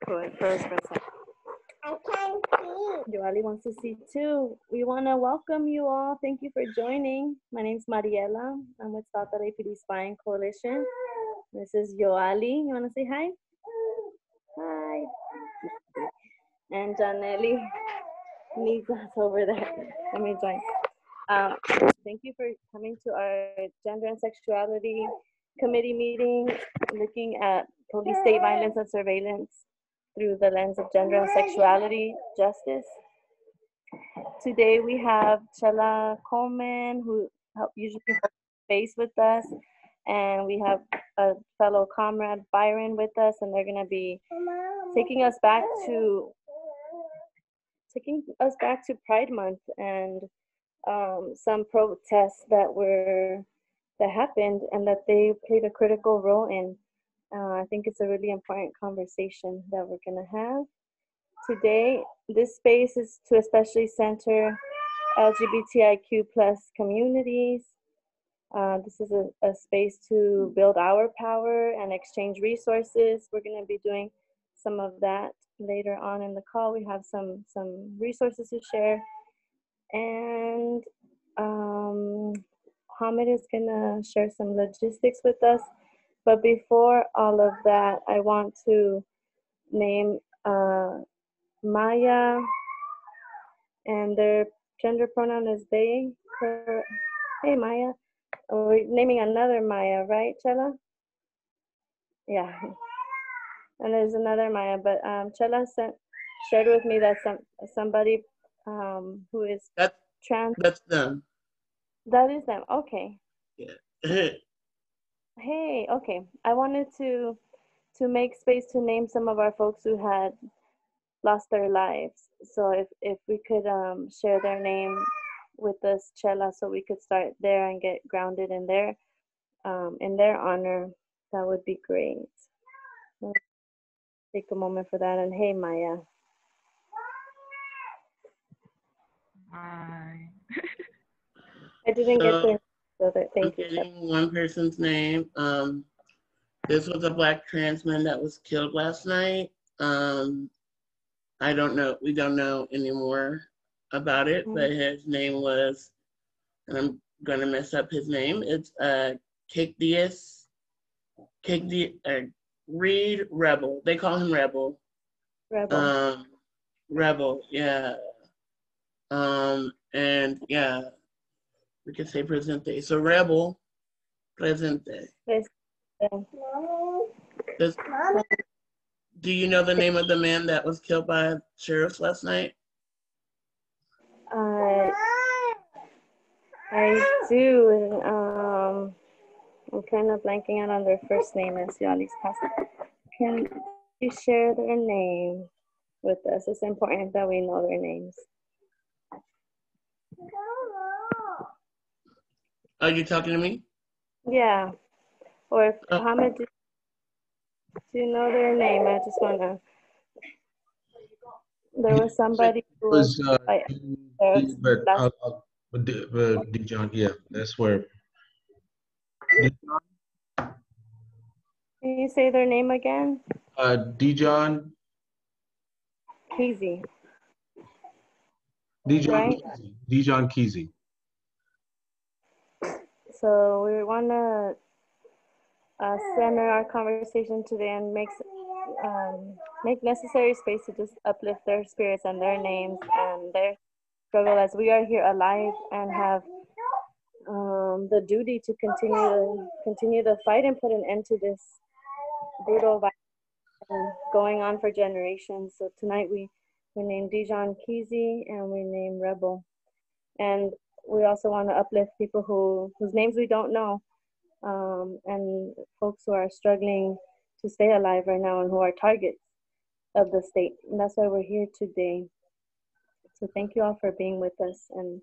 Go ahead first for a second. I can't see. Yoali wants to see too. We want to welcome you all. Thank you for joining. My name's Mariela. I'm with South LAPD Spying Coalition. This is Yoali. You want to say hi? Hi. And Janelli needs us over there. Let me join. Thank you for coming to our Gender and Sexuality Committee meeting, looking at police state violence and surveillance through the lens of gender and sexuality justice. Today we have Chela Coleman, who usually space with us, and we have a fellow comrade Byron with us, and they're going to be taking us back to Pride Month and some protests that happened and that they played a critical role in. I think it's a really important conversation that we're going to have today. This space is to especially center LGBTIQ plus communities. This is a space to build our power and exchange resources. We're going to be doing some of that later on in the call. We have some resources to share. And Hamid is going to share some logistics with us. But before all of that, I want to name Maya, and their gender pronoun is they. Hey, Maya. We're naming another Maya, right, Chela? Yeah. And there's another Maya, but Chela shared with me that somebody who is trans. That's them. That is them. Okay. Yeah. Hey, okay. I wanted to make space to name some of our folks who had lost their lives. So if we could share their name with us, Chela, so we could start there and get grounded in their honor, that would be great. Let's take a moment for that. And hey, Maya. Hi. I didn't get their so thank you. Getting one person's name. This was a Black trans man that was killed last night. I don't know. We don't know anymore about it, but his name was, and I'm gonna mess up his name. It's Reed Rebel. They call him Rebel. Rebel. Yeah. And yeah. We could say presente. So Rebel, presente. Do you know the name of the man that was killed by sheriffs last night? I do. I'm kind of blanking out on their first name as Yali's passing. Can you share their name with us? It's important that we know their names. Are you talking to me? Yeah. Or if Hamid, do you know their name? I just want to. There was somebody who was. Dijon, yeah, that's where. Can you say their name again? Dijon. Kesey. Dijon Kesey. So we want to center our conversation today and make necessary space to just uplift their spirits and their names and their struggle as we are here alive and have the duty to continue the fight and put an end to this brutal violence going on for generations. So tonight we named Dijon Kesey and we named Rebel. And we also want to uplift people whose names we don't know, and folks who are struggling to stay alive right now and who are targets of the state. And that's why we're here today. So thank you all for being with us and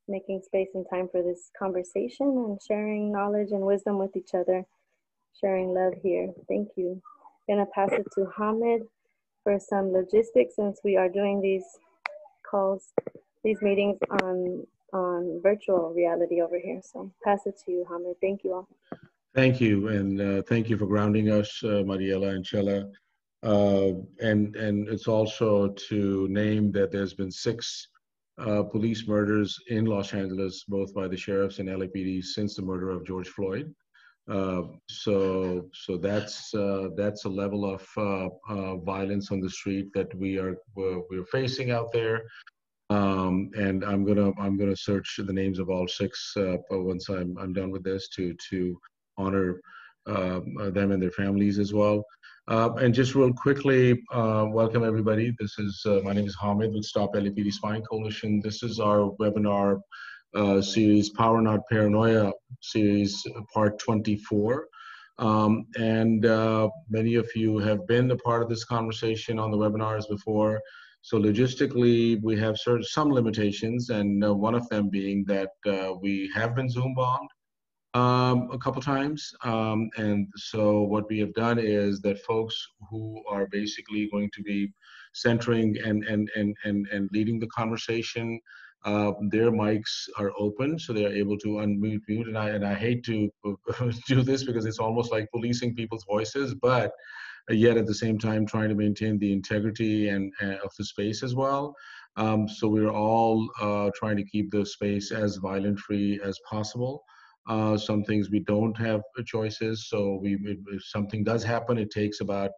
making space and time for this conversation and sharing knowledge and wisdom with each other, sharing love here. Thank you. I'm gonna pass it to Hamid for some logistics since we are doing these calls, these meetings on virtual reality over here. So pass it to you, Hamid. Thank you all. Thank you, and thank you for grounding us, Mariela and Chela. And it's also to name that there's been 6 police murders in Los Angeles, both by the sheriffs and LAPD since the murder of George Floyd. So that's a level of violence on the street that we're facing out there. And I'm gonna search the names of all 6 once I'm done with this to honor them and their families as well. And just real quickly, welcome everybody. This is my name is Hamid with Stop LAPD Spying Coalition. This is our webinar series, Power Not Paranoia series, part 24. And many of you have been a part of this conversation on the webinars before. So logistically, we have some limitations, and one of them being that we have been Zoom bombed a couple times. And so what we have done is that folks who are basically going to be centering and leading the conversation, their mics are open, so they are able to unmute. And I hate to do this because it's almost like policing people's voices, but yet at the same time trying to maintain the integrity and of the space as well. So we're all trying to keep the space as violent free as possible. Some things we don't have choices, so if something does happen, it takes about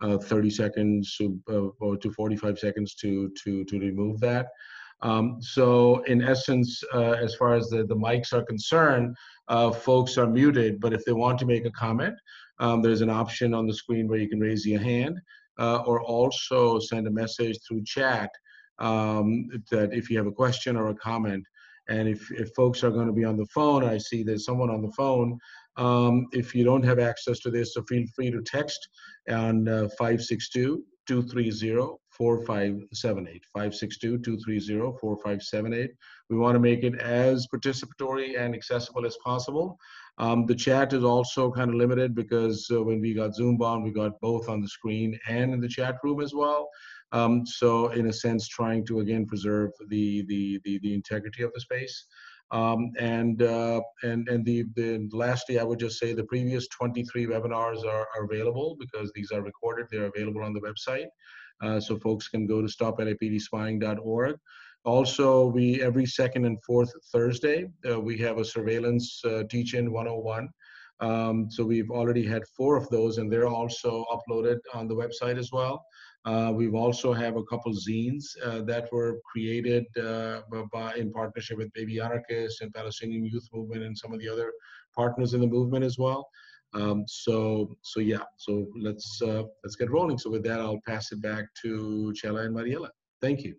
30 seconds or to 45 seconds to remove that. So in essence, as far as the mics are concerned, folks are muted, but if they want to make a comment, there's an option on the screen where you can raise your hand or also send a message through chat that if you have a question or a comment. And if folks are going to be on the phone, I see there's someone on the phone. If you don't have access to this, so feel free to text on 562-230-4578, 562-230-4578. We want to make it as participatory and accessible as possible. The chat is also kind of limited because when we got Zoom bombed, we got both on the screen and in the chat room as well. So in a sense, trying to again preserve the integrity of the space. Lastly, I would just say the previous 23 webinars are available because these are recorded. They're available on the website, so folks can go to stoplapdspying.org. Also, every second and fourth Thursday, we have a surveillance teach-in 101. So we've already had 4 of those, and they're also uploaded on the website as well. We've also have a couple zines that were created in partnership with Baby Anarchists and Palestinian Youth Movement and some of the other partners in the movement as well. So let's get rolling. So with that, I'll pass it back to Chela and Mariela. Thank you.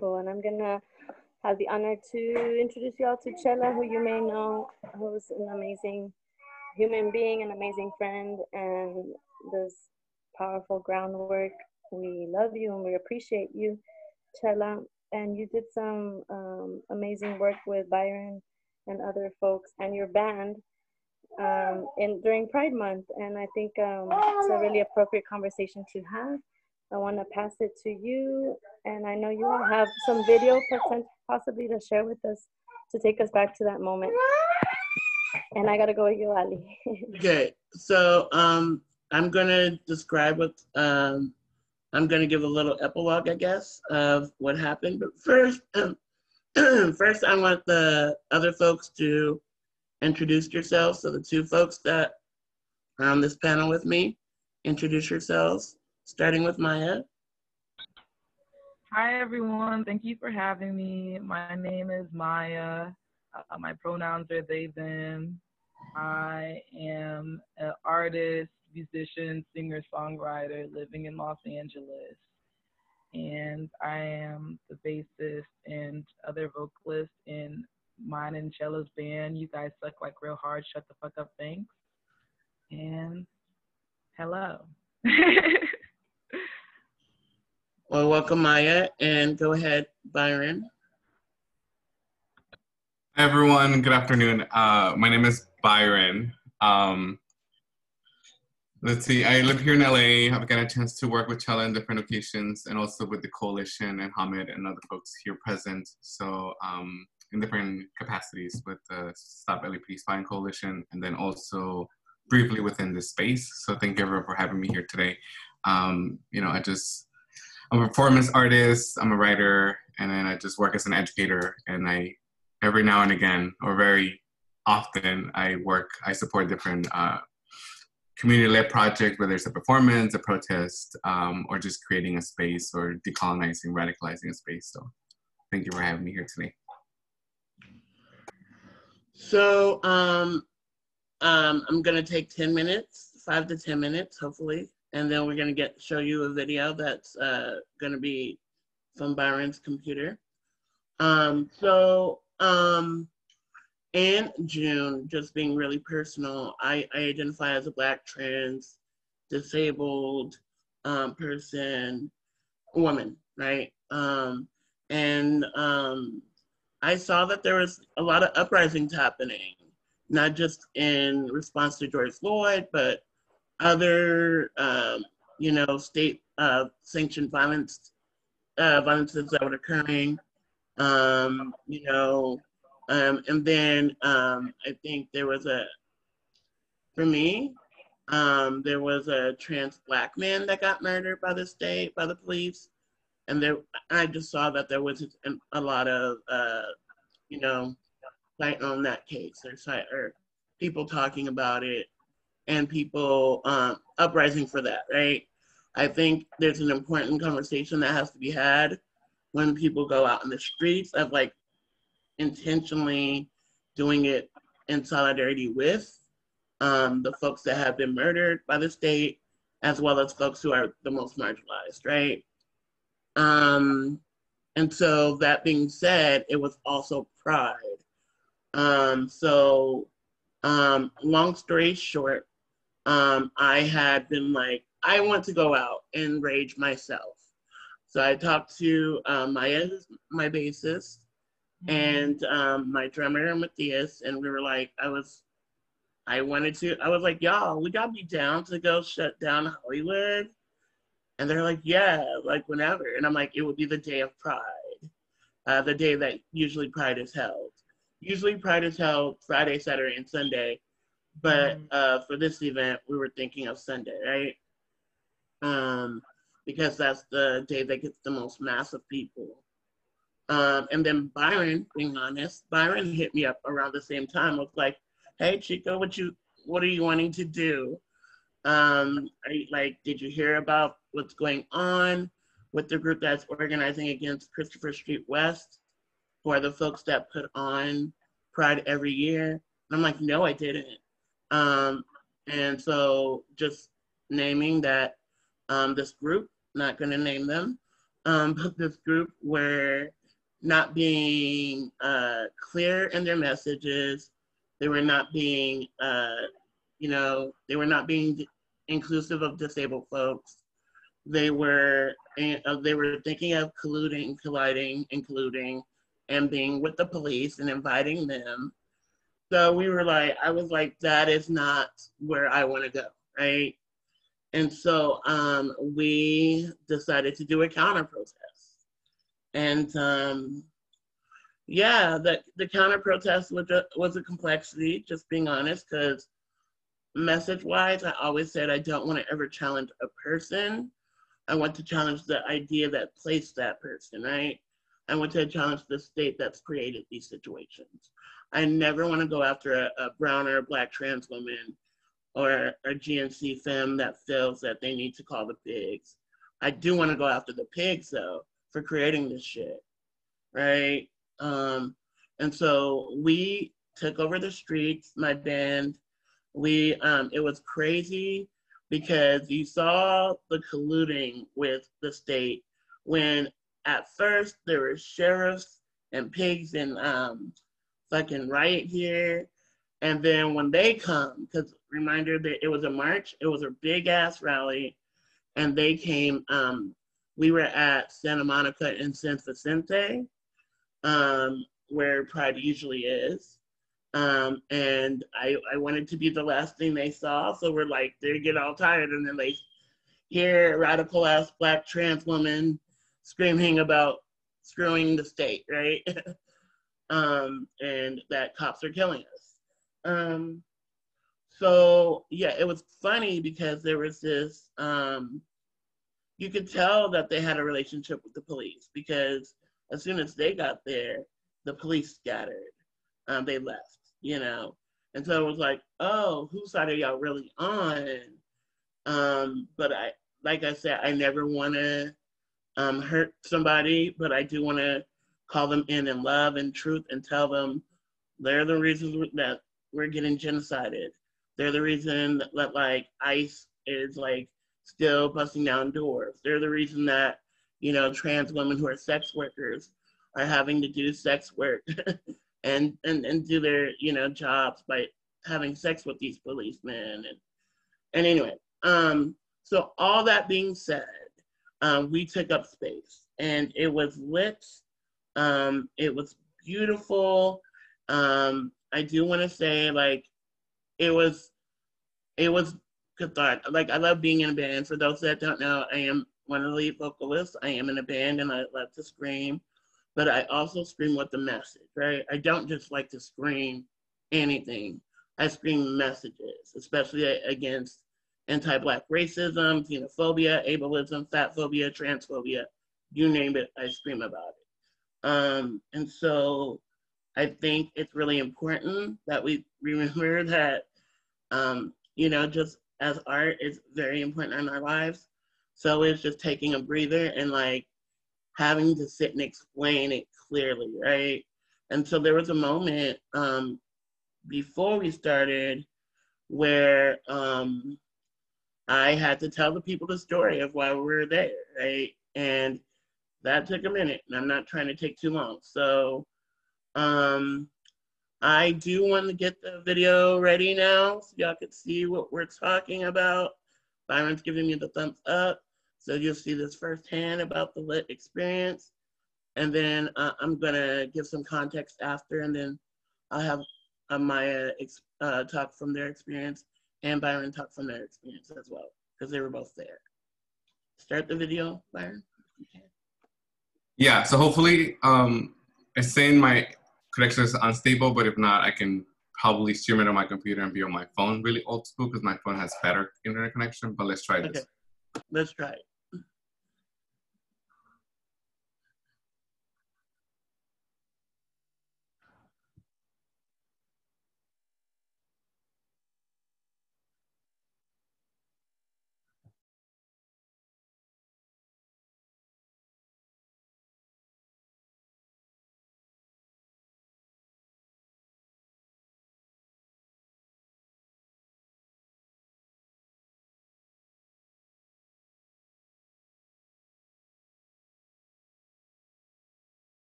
Cool, and I'm gonna have the honor to introduce you all to Chela, who you may know, who's an amazing human being, an amazing friend, and this powerful groundwork. We love you and we appreciate you, Chela. And you did some amazing work with Byron and other folks and your band during Pride Month. And I think it's a really appropriate conversation to have. I want to pass it to you. And I know you all have some video possibly to share with us to take us back to that moment. And I gotta go with you, Ali. Okay, so I'm gonna describe what I'm gonna give a little epilogue, I guess, of what happened. But first, first I want the other folks to introduce yourselves. So the 2 folks that are on this panel with me, introduce yourselves, starting with Maya. Hi, everyone. Thank you for having me. My name is Maya. My pronouns are they, them. I am an artist, musician, singer, songwriter living in Los Angeles. And I am the bassist and other vocalist in mine and Chella's band. You guys suck like real hard. Shut the fuck up. Thanks. And hello. Well, welcome, Maya, and go ahead, Byron. Hi, everyone. Good afternoon. My name is Byron. Let's see. I live here in LA. I've got a chance to work with Chela in different occasions and also with the coalition and Hamid and other folks here present. So in different capacities with the Stop LAPD Spying Coalition and then also briefly within this space. So thank you everyone for having me here today. You know, I'm a performance artist, I'm a writer, and then I just work as an educator. And every now and again, or very often, I support different community-led projects, whether it's a performance, a protest, or just creating a space or decolonizing, radicalizing a space. So thank you for having me here today. So I'm gonna take 10 minutes, 5 to 10 minutes, hopefully. And then we're gonna show you a video that's gonna be from Byron's computer. In June, just being really personal, I identify as a Black, trans, disabled person, woman, right? I saw that there was a lot of uprisings happening, not just in response to George Floyd, but other, you know, state sanctioned violences that were occurring, you know, and then I think there was for me, there was a trans Black man that got murdered by the state, by the police. And I just saw that there was a lot of, you know, fight on that case, or people talking about it, and people uprising for that, right? I think there's an important conversation that has to be had when people go out in the streets of like intentionally doing it in solidarity with the folks that have been murdered by the state, as well as folks who are the most marginalized, right? And so that being said, it was also pride. Long story short, I had been like, I want to go out and rage myself. So I talked to Maya, my bassist, and my drummer, Matthias, and we were like, I was like, y'all, we gotta be down to go shut down Hollywood. And they're like, yeah, like whenever. And I'm like, it would be the day of Pride, the day that usually Pride is held. Usually Pride is held Friday, Saturday, and Sunday. But for this event, we were thinking of Sunday, right? Because that's the day that gets the most massive people. And then Byron, being honest, Byron hit me up around the same time. Was like, hey, Chico, what are you wanting to do? Did you hear about what's going on with the group that's organizing against Christopher Street West, who are the folks that put on Pride every year? And I'm like, no, I didn't. And so just naming that this group, not gonna name them, but this group were not being clear in their messages. They were not being, they were not being inclusive of disabled folks. They were thinking of colliding, including, and being with the police and inviting them. So I was like, that is not where I want to go, right? And so we decided to do a counter protest. And the counter protest was a complexity, just being honest, because message-wise, I always said I don't want to ever challenge a person. I want to challenge the idea that placed that person, right? I want to challenge the state that's created these situations. I never want to go after a brown or a Black trans woman or a GNC femme that feels that they need to call the pigs. I do want to go after the pigs, though, for creating this shit, right? And so we took over the streets, my band. It was crazy because you saw the colluding with the state when at first there were sheriffs and pigs and fucking riot gear. And then when they come, because reminder that it was a march, it was a big ass rally, and they came, we were at Santa Monica and San Vicente, where Pride usually is. And I wanted to be the last thing they saw. So we're like, they get all tired and then they hear radical ass Black trans woman screaming about screwing the state, right? And that cops are killing us. So yeah, it was funny because there was this, you could tell that they had a relationship with the police because as soon as they got there, the police scattered. They left, you know. And so it was like, oh, whose side are y'all really on? But like I said, I never want to hurt somebody, but I do want to call them in love and truth and tell them they're the reasons that we're getting genocided. They're the reason that like ICE is like still busting down doors. They're the reason that, you know, trans women who are sex workers are having to do sex work and do their, you know, jobs by having sex with these policemen. And anyway, so all that being said, we took up space and it was lit. It was beautiful. I do want to say like, it was cathartic. Like I love being in a band. For those that don't know, I am one of the lead vocalists. I am in a band and I love to scream, but I also scream with the message, right? I don't just like to scream anything. I scream messages, especially against anti-Black racism, xenophobia, ableism, fatphobia, transphobia, you name it, I scream about it. And so I think it's really important that we remember that, you know, just as art is very important in our lives, so it's just taking a breather and like having to sit and explain it clearly, right? And so there was a moment before we started where I had to tell the people the story of why we were there, right? And that took a minute, and I'm not trying to take too long. So I do want to get the video ready now so y'all can see what we're talking about. Byron's giving me the thumbs up, so you'll see this firsthand about the lit experience. And then I'm gonna give some context after, and then I'll have Maya talk from their experience and Byron talk from their experience as well, because they were both there. Start the video, Byron. Yeah, so hopefully, it's saying my connection is unstable, but if not, I can probably stream it on my computer and be on my phone really old school because my phone has better internet connection, but let's try this. Okay, let's try it.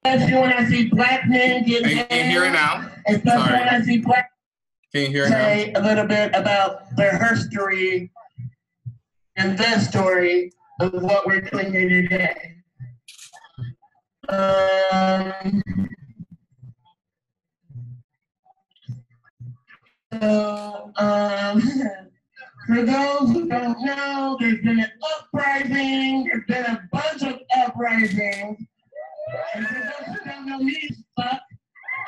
Especially when I see Black men get Can you hear it now? Especially Sorry. when I see Black Can you hear it say now? a little bit about their history and their story of what we're doing here today. For those who don't know, there's been an uprising, there's been a bunch of uprisings. And for those who don't know me, fuck,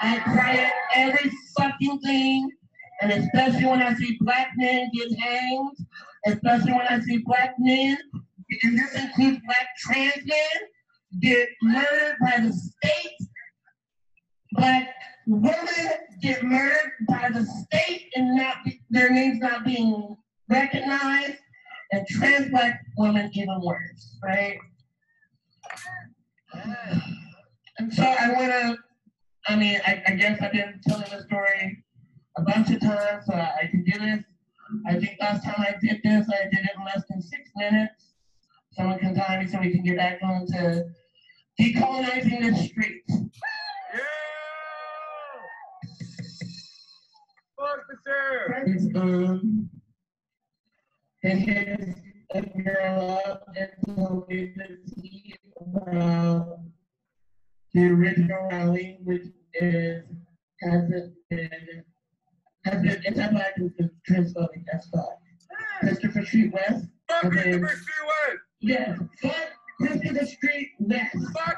I cry at every fucking thing, and especially when I see Black men get hanged, especially when I see Black men, and this includes Black trans men, get murdered by the state. Black women get murdered by the state and their names not being recognized, and trans Black women even worse, right? And so I guess I've been telling the story a bunch of times, so I can do this. I think last time I did this, I did it in less than 6 minutes. Someone can time me so we can get back on to decolonizing the streets. Yeah! Officer! And here's a girl up and told me to see about the original rally, which has been anti-Black and transphobic as fuck. Christopher Street West. Fuck Christopher Street West! Yes, fuck Christopher the Street West. Fuck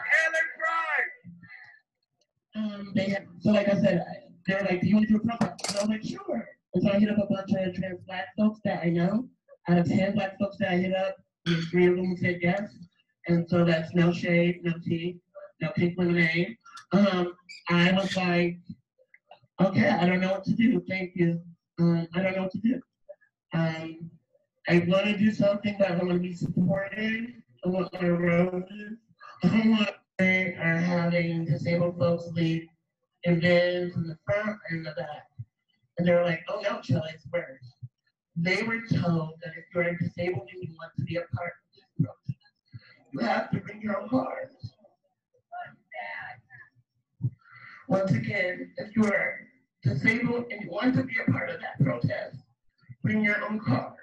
Ellen So like I said, they're like, do you want to do a protest? And I was like, sure. And so I hit up a bunch of trans black folks that I know. Out of 10 black folks that I hit up, there's 3 of them who said yes. And so that's no shade, no tea, no pink lemonade. I was like, okay, I don't know what to do. Thank you. I don't know what to do. I want to do something, but I want to be supported. I want my roses. I want they are having disabled folks lead in bins in the front and the back. And they're like, oh no, Shelly, it's worse. They were told that if you're disabled and you want to be a part of this protest, you have to bring your own cars. Once again, if you're disabled and you want to be a part of that protest, bring your own cars.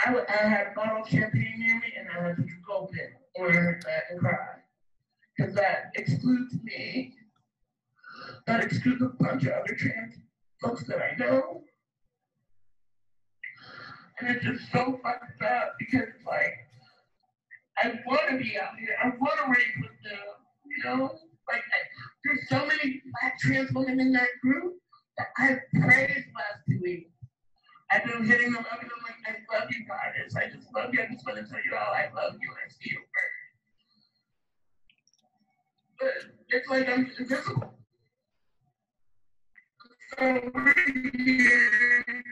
I had bottled champagne near me and I had to go in or and cry. Because that excludes me. That excludes a bunch of other trans folks that I know. And it's just so fucked up because it's like, I want to be out here. I want to race with them, you know? Like, there's so many black trans women in that group that I praised last 2 weeks. I've been hitting them up and I'm like, I love you guys. I just love you. I just want to tell you all I love you. I see you first. But it's like I'm invisible. So we're here.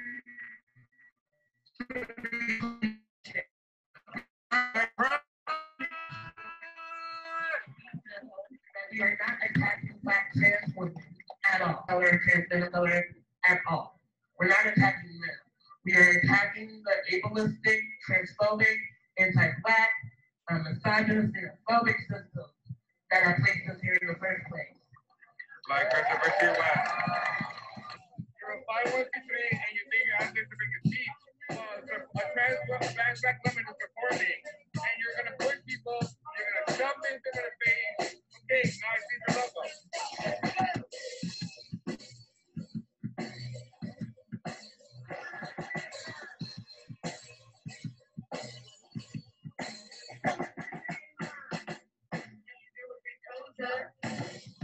We are not attacking black trans women at all. Color, transgender color at all. We're not attacking them. We are attacking the ableistic, transphobic, anti-black, misogynist, xenophobic systems that have placed us here in the first place. Like Christopher Street West. You're a 501c3 and you think you're out there to bring a speech. A trans black woman is performing, and you're gonna push people, you're gonna shove things in their face. Okay, now I see the logo.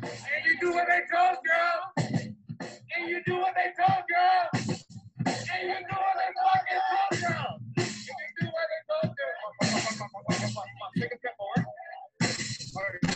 And you do what they told you. And you do what they told you. And you do what they fucking told you. And you do what they told you. Take a step forward. All right.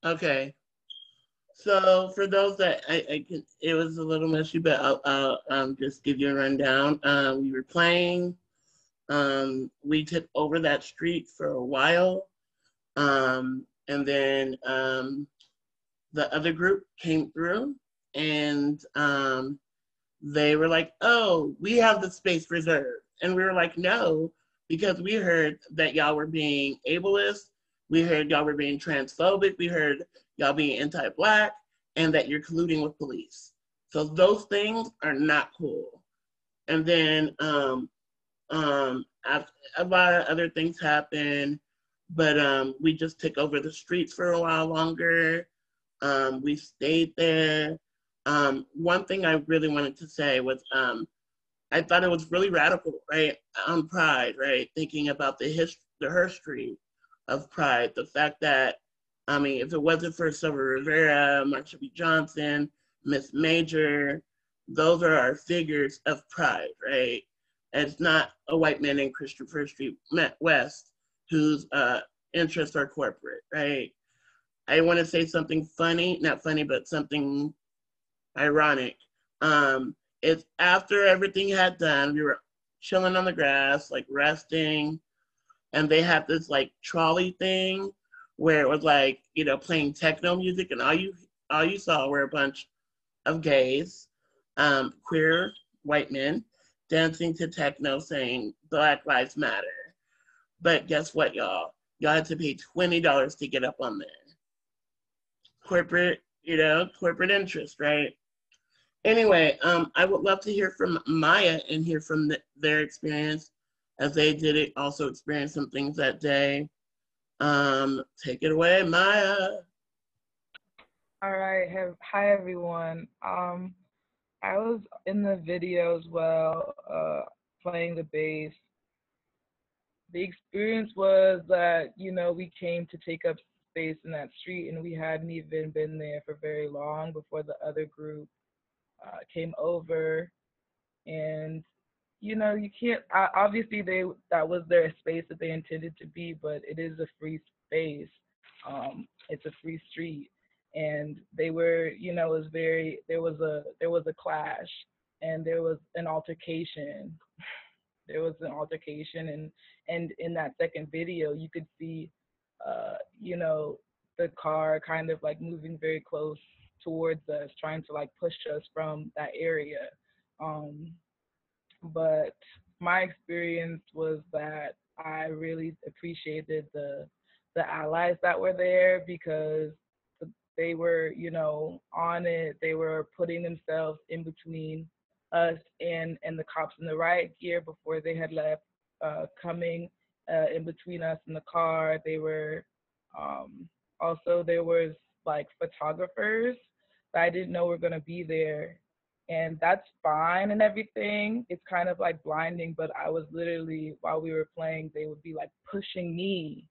Okay. So for those that I can, it was a little messy, but I'll just give you a rundown. We were playing. We took over that street for a while, and then the other group came through, and they were like, "Oh, we have the space reserved," and we were like, "No," because we heard that y'all were being ableist. We heard y'all were being transphobic. We heard y'all being anti-Black, and that you're colluding with police. So those things are not cool. And then a lot of other things happen, but we just took over the streets for a while longer. We stayed there. One thing I really wanted to say was I thought it was really radical, right? On Pride, right? Thinking about the history of Pride, the fact that, I mean, if it wasn't for Silver Rivera, Marsha B. Johnson, Miss Major, those are our figures of Pride, right? And it's not a white man named Christopher Street West whose interests are corporate, right? I want to say something funny, not funny, but something ironic. It's after everything had done, we were chilling on the grass, like resting, and they had this like trolley thing where it was like, you know, playing techno music, and all you saw were a bunch of gays, queer white men dancing to techno saying Black Lives Matter. But guess what, y'all? Y'all had to pay $20 to get up on there. Corporate, you know, corporate interest, right? Anyway, I would love to hear from Maya and hear from their experience as they did it, also experience some things that day. Take it away, Maya. All right. Hi, everyone. I was in the video as well, playing the bass. The experience was that, you know, we came to take up space in that street, and we hadn't even been there for very long before the other group came over. And, you know, you can't, obviously that was their space that they intended to be, but it is a free space. It's a free street. And they were, you know, there was a clash, and there was an altercation. There was an altercation, and in that second video you could see you know, the car kind of like moving very close towards us, trying to like push us from that area. um but my experience was that I really appreciated the allies that were there, because they were, you know, on it. They were putting themselves in between us and the cops in the riot gear before they had left, coming in between us and the car. They were also, there was like photographers that I didn't know were gonna be there, and that's fine and everything. It's kind of like blinding, but I was literally, while we were playing, they would be like pushing me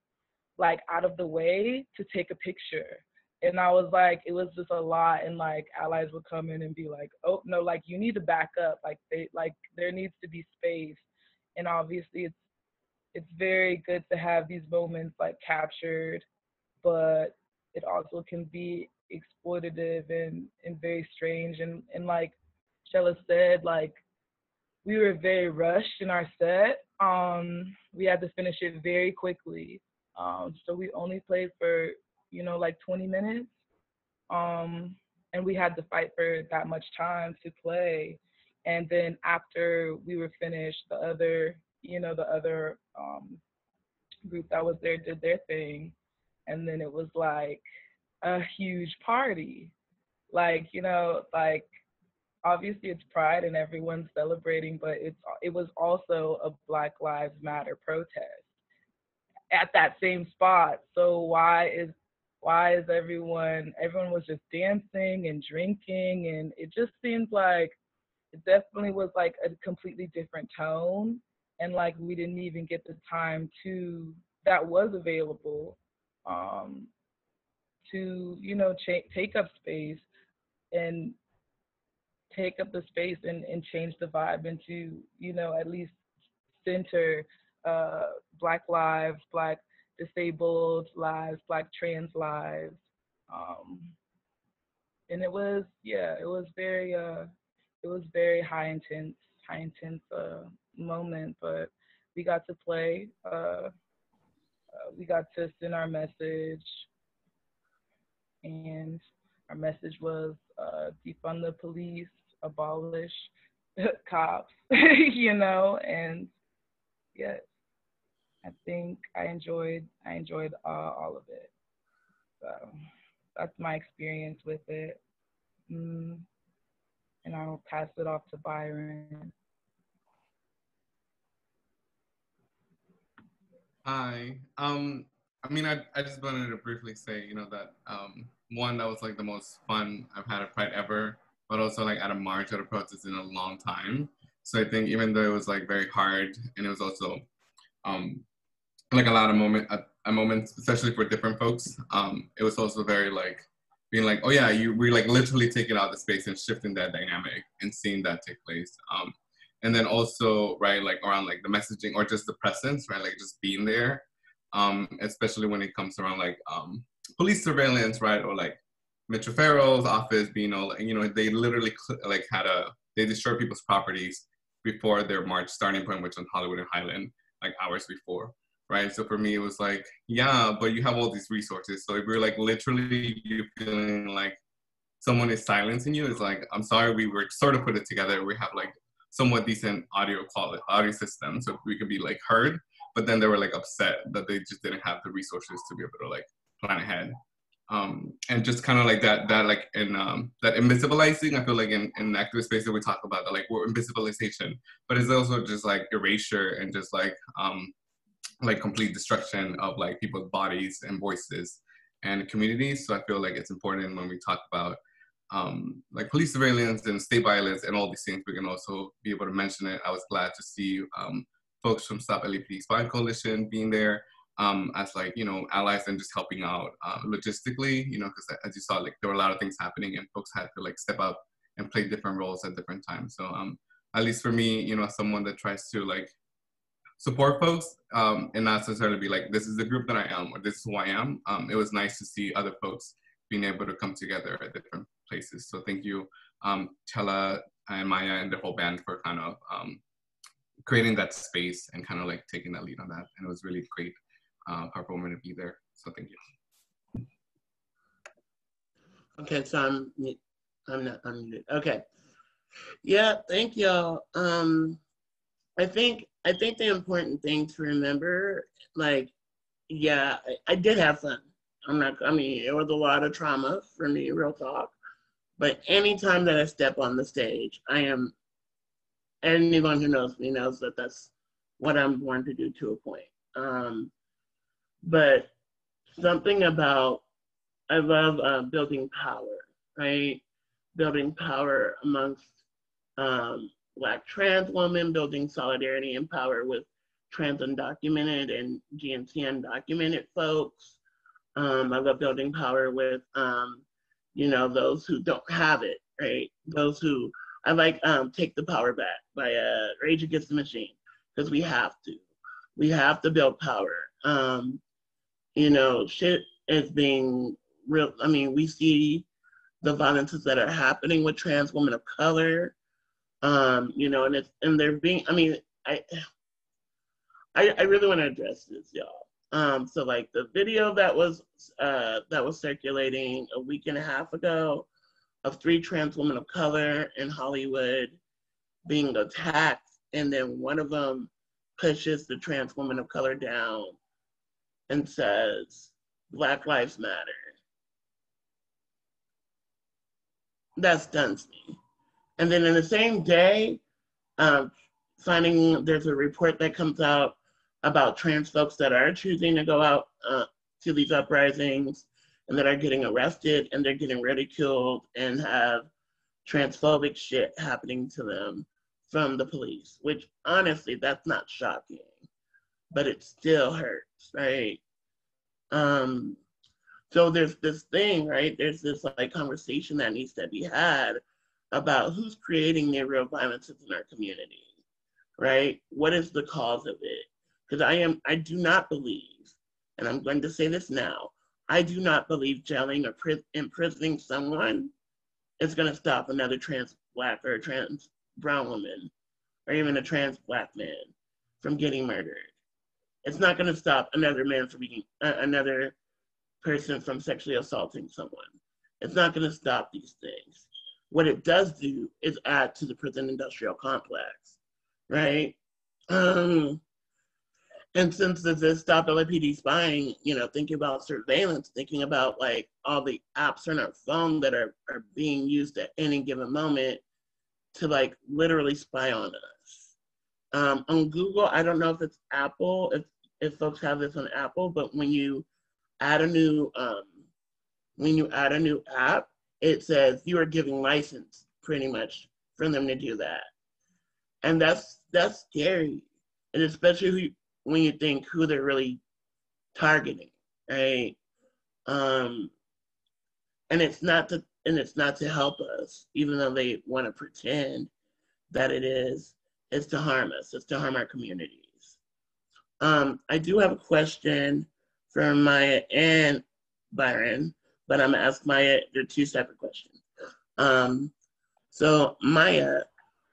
like out of the way to take a picture. And I was like, it was just a lot. And like allies would come in and be like, oh no, like you need to back up. Like there needs to be space. And obviously it's very good to have these moments like captured, but it also can be exploitative and very strange. And like Shella said, like we were very rushed in our set. We had to finish it very quickly. So we only played for, you know, like 20 minutes. And we had to fight for that much time to play. And then after we were finished, the other, you know, the other group that was there did their thing. And then it was like a huge party. Like, you know, like obviously it's Pride and everyone's celebrating, but it was also a Black Lives Matter protest at that same spot. So why is everyone was just dancing and drinking, and it just seems like it definitely was like a completely different tone, and like we didn't even get the time to that was available to, you know, take up space and take up the space and change the vibe into, you know, at least center uh, Black lives, Black disabled lives, Black trans lives. Um, and it was, yeah, it was very high intense moment, but we got to play, we got to send our message, and our message was defund the police, abolish cops, you know, and yes, I think I enjoyed all of it. So that's my experience with it. And I'll pass it off to Byron. Hi. I mean, I just wanted to briefly say, you know, that one that was like the most fun I've had at Pride ever, but also like at a march, at a protest in a long time. So I think even though it was like very hard, and it was also like a lot of moments, especially for different folks, it was also very like being like, oh yeah, we're like literally taking out the space and shifting that dynamic and seeing that take place. And then also, right, like around like the messaging or just the presence, right, like just being there, especially when it comes around like police surveillance, right, or like Mitchell Farrell's office being all, you know, they literally like they destroyed people's properties before their march starting point, which on Hollywood and Highland, like hours before, right? So for me, it was like, yeah, but you have all these resources. So if you're like literally you feeling like someone is silencing you, it's like, I'm sorry, we were sort of put it together. We have like somewhat decent audio system, so we could be like heard, but then they were like upset that they just didn't have the resources to be able to like plan ahead. And just kind of like that like in that invisibilizing, I feel like in activist space that we talk about that like we're invisibilization, but it's also just like erasure and just like complete destruction of like people's bodies and voices and communities. So I feel like it's important when we talk about like police surveillance and state violence and all these things, we can also be able to mention it. I was glad to see folks from Stop LGBTIQ Spine Coalition being there as like, you know, allies and just helping out logistically, you know, because as you saw, like there were a lot of things happening and folks had to like step up and play different roles at different times. So at least for me, you know, someone that tries to like support folks and not necessarily be like, this is the group that I am or this is who I am. It was nice to see other folks being able to come together at different places. So thank you, Chela and Maya and the whole band for kind of creating that space and kind of like taking that lead on that. And it was really great for a woman to be there. So thank you. Okay, so I'm not unmuted. Okay. Yeah, thank y'all. I think the important thing to remember, like, yeah, I did have fun. I mean, it was a lot of trauma for me, real talk. But anytime that I step on the stage, anyone who knows me knows that that's what I'm born to do to a point. But something about, I love building power, right? Building power amongst Black trans women, building solidarity and power with trans undocumented and GNC undocumented folks. I love building power with, you know, those who don't have it, right? Those who, I like Take the Power Back by Rage Against the Machine, because we have to. We have to build power. You know, shit is being real. I mean, we see the violences that are happening with trans women of color. You know, and they're being, I mean, I really want to address this, y'all. So like the video that was circulating a week and a half ago of 3 trans women of color in Hollywood being attacked, and then one of them pushes the trans woman of color down and says, "Black Lives Matter." That stuns me. And then in the same day, there's a report that comes out about trans folks that are choosing to go out to these uprisings and that are getting arrested and they're getting ridiculed and have transphobic shit happening to them from the police, which honestly, that's not shocking, but it still hurts, right? So there's this thing, right? There's this like conversation that needs to be had about who's creating the real violences in our community, right? What is the cause of it? Because I do not believe, and I'm going to say this now, I do not believe jailing or imprisoning someone is going to stop another trans Black or trans brown woman, or even a trans Black man from getting murdered. It's not going to stop another man from being, another person from sexually assaulting someone. It's not going to stop these things. What it does do is add to the prison industrial complex, right? And since this is Stop LAPD Spying, you know, thinking about surveillance, thinking about like all the apps on our phone that are being used at any given moment to like literally spy on us. On Google, I don't know if it's Apple, if folks have this on Apple, but when you add a new when you add a new app, it says you are giving license pretty much for them to do that. And that's scary. And especially when you think who they're really targeting, right? And it's not to help us, even though they want to pretend that it is. It's to harm us. It's to harm our communities. I do have a question for Maya and Byron, but I'm gonna ask Maya. They're two separate questions. So Maya,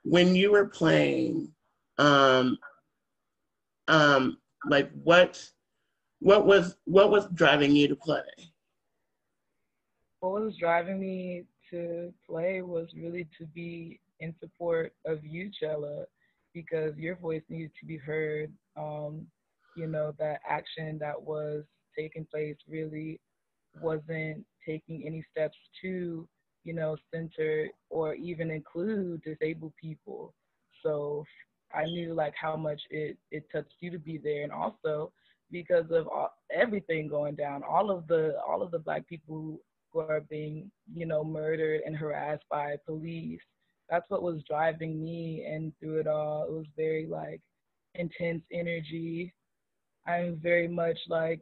when you were playing, like what was driving you to play? What was driving me to play was really to be in support of you, Chella, because your voice needed to be heard. You know, that action that was taking place really wasn't taking any steps to, you know, center or even include disabled people. So I knew like how much it touched you to be there, and also because of everything going down, all of the Black people who are being, you know, murdered and harassed by police. That's what was driving me, and through it all, it was very like intense energy. I'm very much like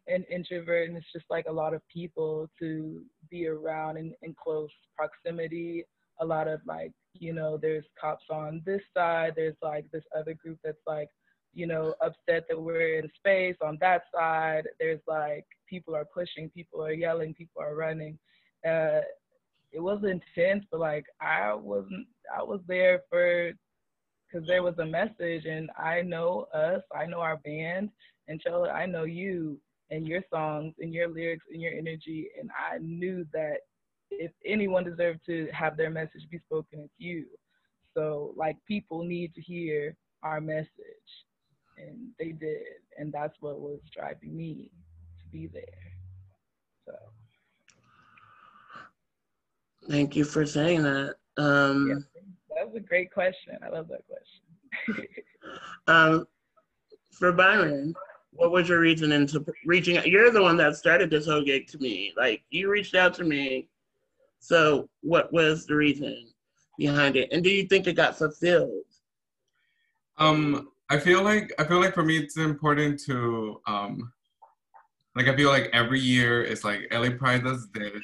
an introvert, and it's just like a lot of people to be around in close proximity. A lot of like, you know, there's cops on this side, there's like this other group that's like, you know, upset that we're in space on that side. There's like people are pushing, people are yelling, people are running. It was intense, but like I was there for, because there was a message, and I know us, I know our band, and Chola, I know you and your songs and your lyrics and your energy, and I knew that if anyone deserved to have their message be spoken, it's you. So like people need to hear our message, and they did, and that's what was driving me to be there. So Thank you for saying that. yeah, that was a great question. I love that question. For Byron, what was your reason into reaching out? You're the one that started this whole gig to me. Like, you reached out to me. So what was the reason behind it? And do you think it got fulfilled? I feel like for me it's important to like I feel like every year it's like LA Pride does this,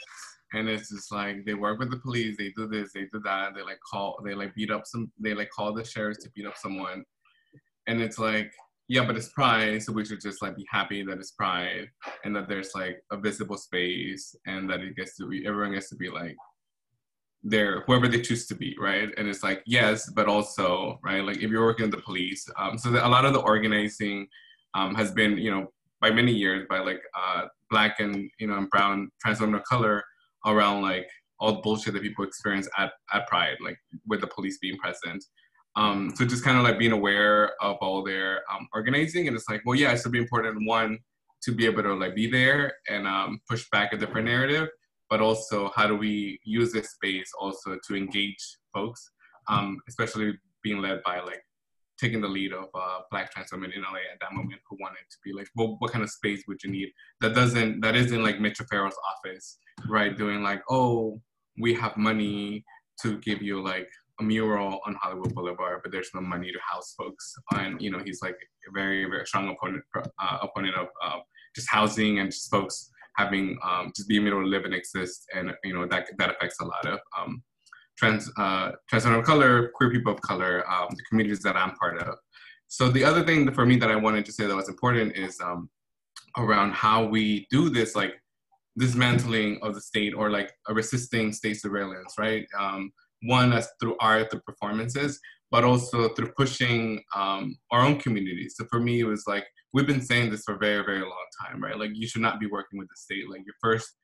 and it's just like they work with the police, they do this, they do that, they call the sheriffs to beat up someone, and it's like, yeah, but it's Pride, so we should just like be happy that it's Pride and that there's like a visible space and that everyone gets to be like there, whoever they choose to be, right? And it's like, yes, but also, right, like if you're working with the police, so a lot of the organizing has been, you know, by many years by like Black and, you know, and brown trans women of color around like all the bullshit that people experience at Pride, like with the police being present. So just kind of like being aware of all their organizing, and it's like, well, yeah, it should be important, one, to be able to like be there and push back a different narrative, but also how do we use this space also to engage folks, especially being led by like taking the lead of Black trans women in LA at that moment who wanted to be like, well, what kind of space would you need that isn't like Mitch O'Farrell's office, right? Doing like, oh, we have money to give you like a mural on Hollywood Boulevard, but there's no money to house folks. And, you know, he's like a very, very strong opponent of just housing and just folks having, just being able to live and exist. And, you know, that affects a lot of trans women of color, queer people of color, the communities that I'm part of. So the other thing for me that I wanted to say that was important is around how we do this, like dismantling of the state or like resisting state surveillance, right? One, that's through art, through performances, but also through pushing our own communities. So for me, it was like, we've been saying this for a very, very long time, right? Like you should not be working with the state. Like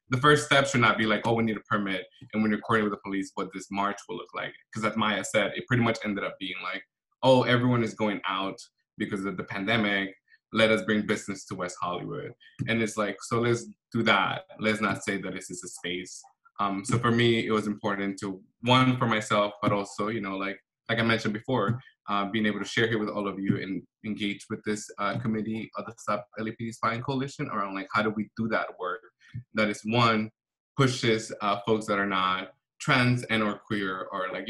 the first step should not be like, oh, we need a permit, and when you're coordinating with the police, what this march will look like. Because as Maya said, it pretty much ended up being like, oh, everyone is going out because of the pandemic. Let us bring business to West Hollywood. And it's like, so let's do that. Let's not say that this is a space. So for me, it was important to, one, for myself, but also, you know, like I mentioned before, being able to share here with all of you and engage with this committee of the Stop LAPD Spying Coalition around like, how do we do that work? That is, one, pushes folks that are not trans and or queer or like,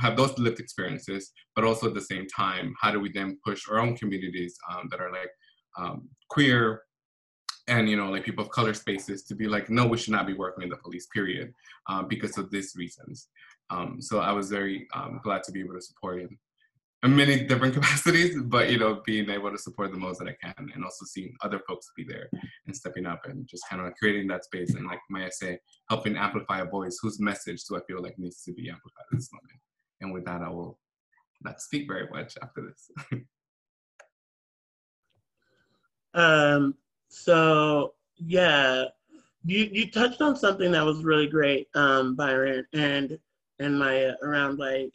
have those lived experiences, but also at the same time, how do we then push our own communities that are like queer and like people of color spaces to be like, no, we should not be working in the police, period, because of these reasons. So I was very glad to be able to support him in many different capacities, but being able to support the most that I can, and also seeing other folks be there and stepping up and just kind of creating that space, and like Maya say, helping amplify a voice whose message do I feel like needs to be amplified at this moment. And with that, I will not speak very much after this. So yeah, you touched on something that was really great, Byron and Maya, around like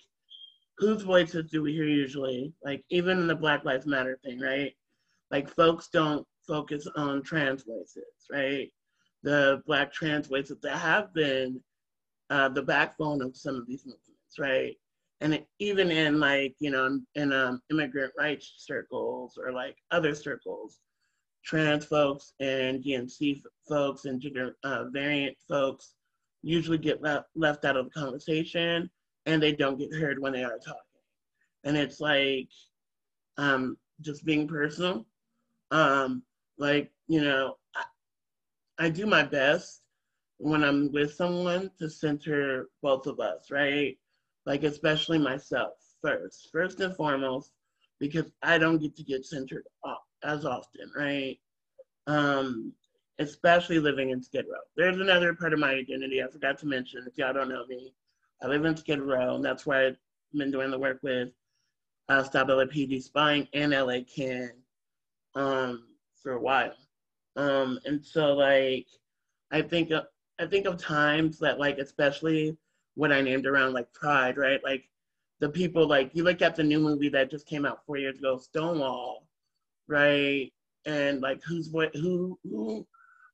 whose voices do we hear usually? Like even in the Black Lives Matter thing, right? Like folks don't focus on trans voices, right? The Black trans voices that have been the backbone of some of these movements, right? And even in like, in immigrant rights circles or like other circles, trans folks and GNC folks and gender variant folks usually get left out of the conversation, and they don't get heard when they are talking. And it's like, just being personal, like, I do my best when I'm with someone to center both of us, right? Like, especially myself first and foremost, because I don't get to get centered as often, right? Especially living in Skid Row. There's another part of my identity I forgot to mention. If y'all don't know me, I live in Skid Row, and that's where I've been doing the work with Stop LAPD Spying and LA Can for a while. And so like I think of times that like, especially when I named around like Pride, right? Like the people, like you look at the new movie that just came out 4 years ago, Stonewall, right? And like who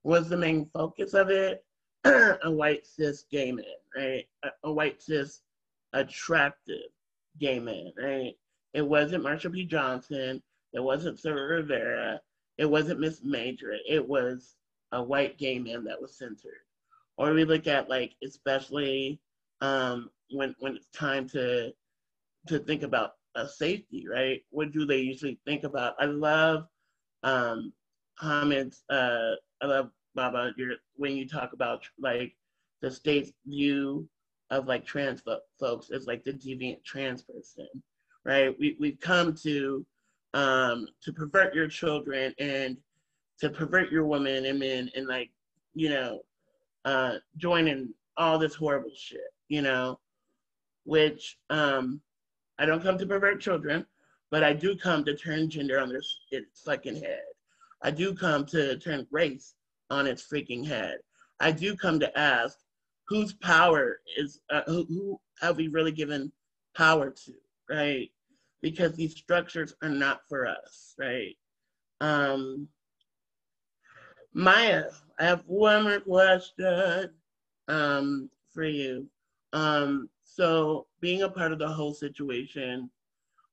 was the main focus of it? A white cis gay man, right? A white cis attractive gay man, right? It wasn't Marsha P. Johnson. It wasn't Sarah Rivera. It wasn't Miss Major. It was a white gay man that was censored. Or we look at like, especially when it's time to think about safety, right? What do they usually think about? I love Hamid's. I love Baba. When you talk about like the state's view of like trans folks as like the deviant trans person, right? We've come to pervert your children and to pervert your women and men and like, join in all this horrible shit, which I don't come to pervert children, but I do come to turn gender on its fucking head. I do come to turn race on its freaking head. I do come to ask whose power is, who have we really given power to, right? Because these structures are not for us, right? Maya, I have one more question for you. So being a part of the whole situation,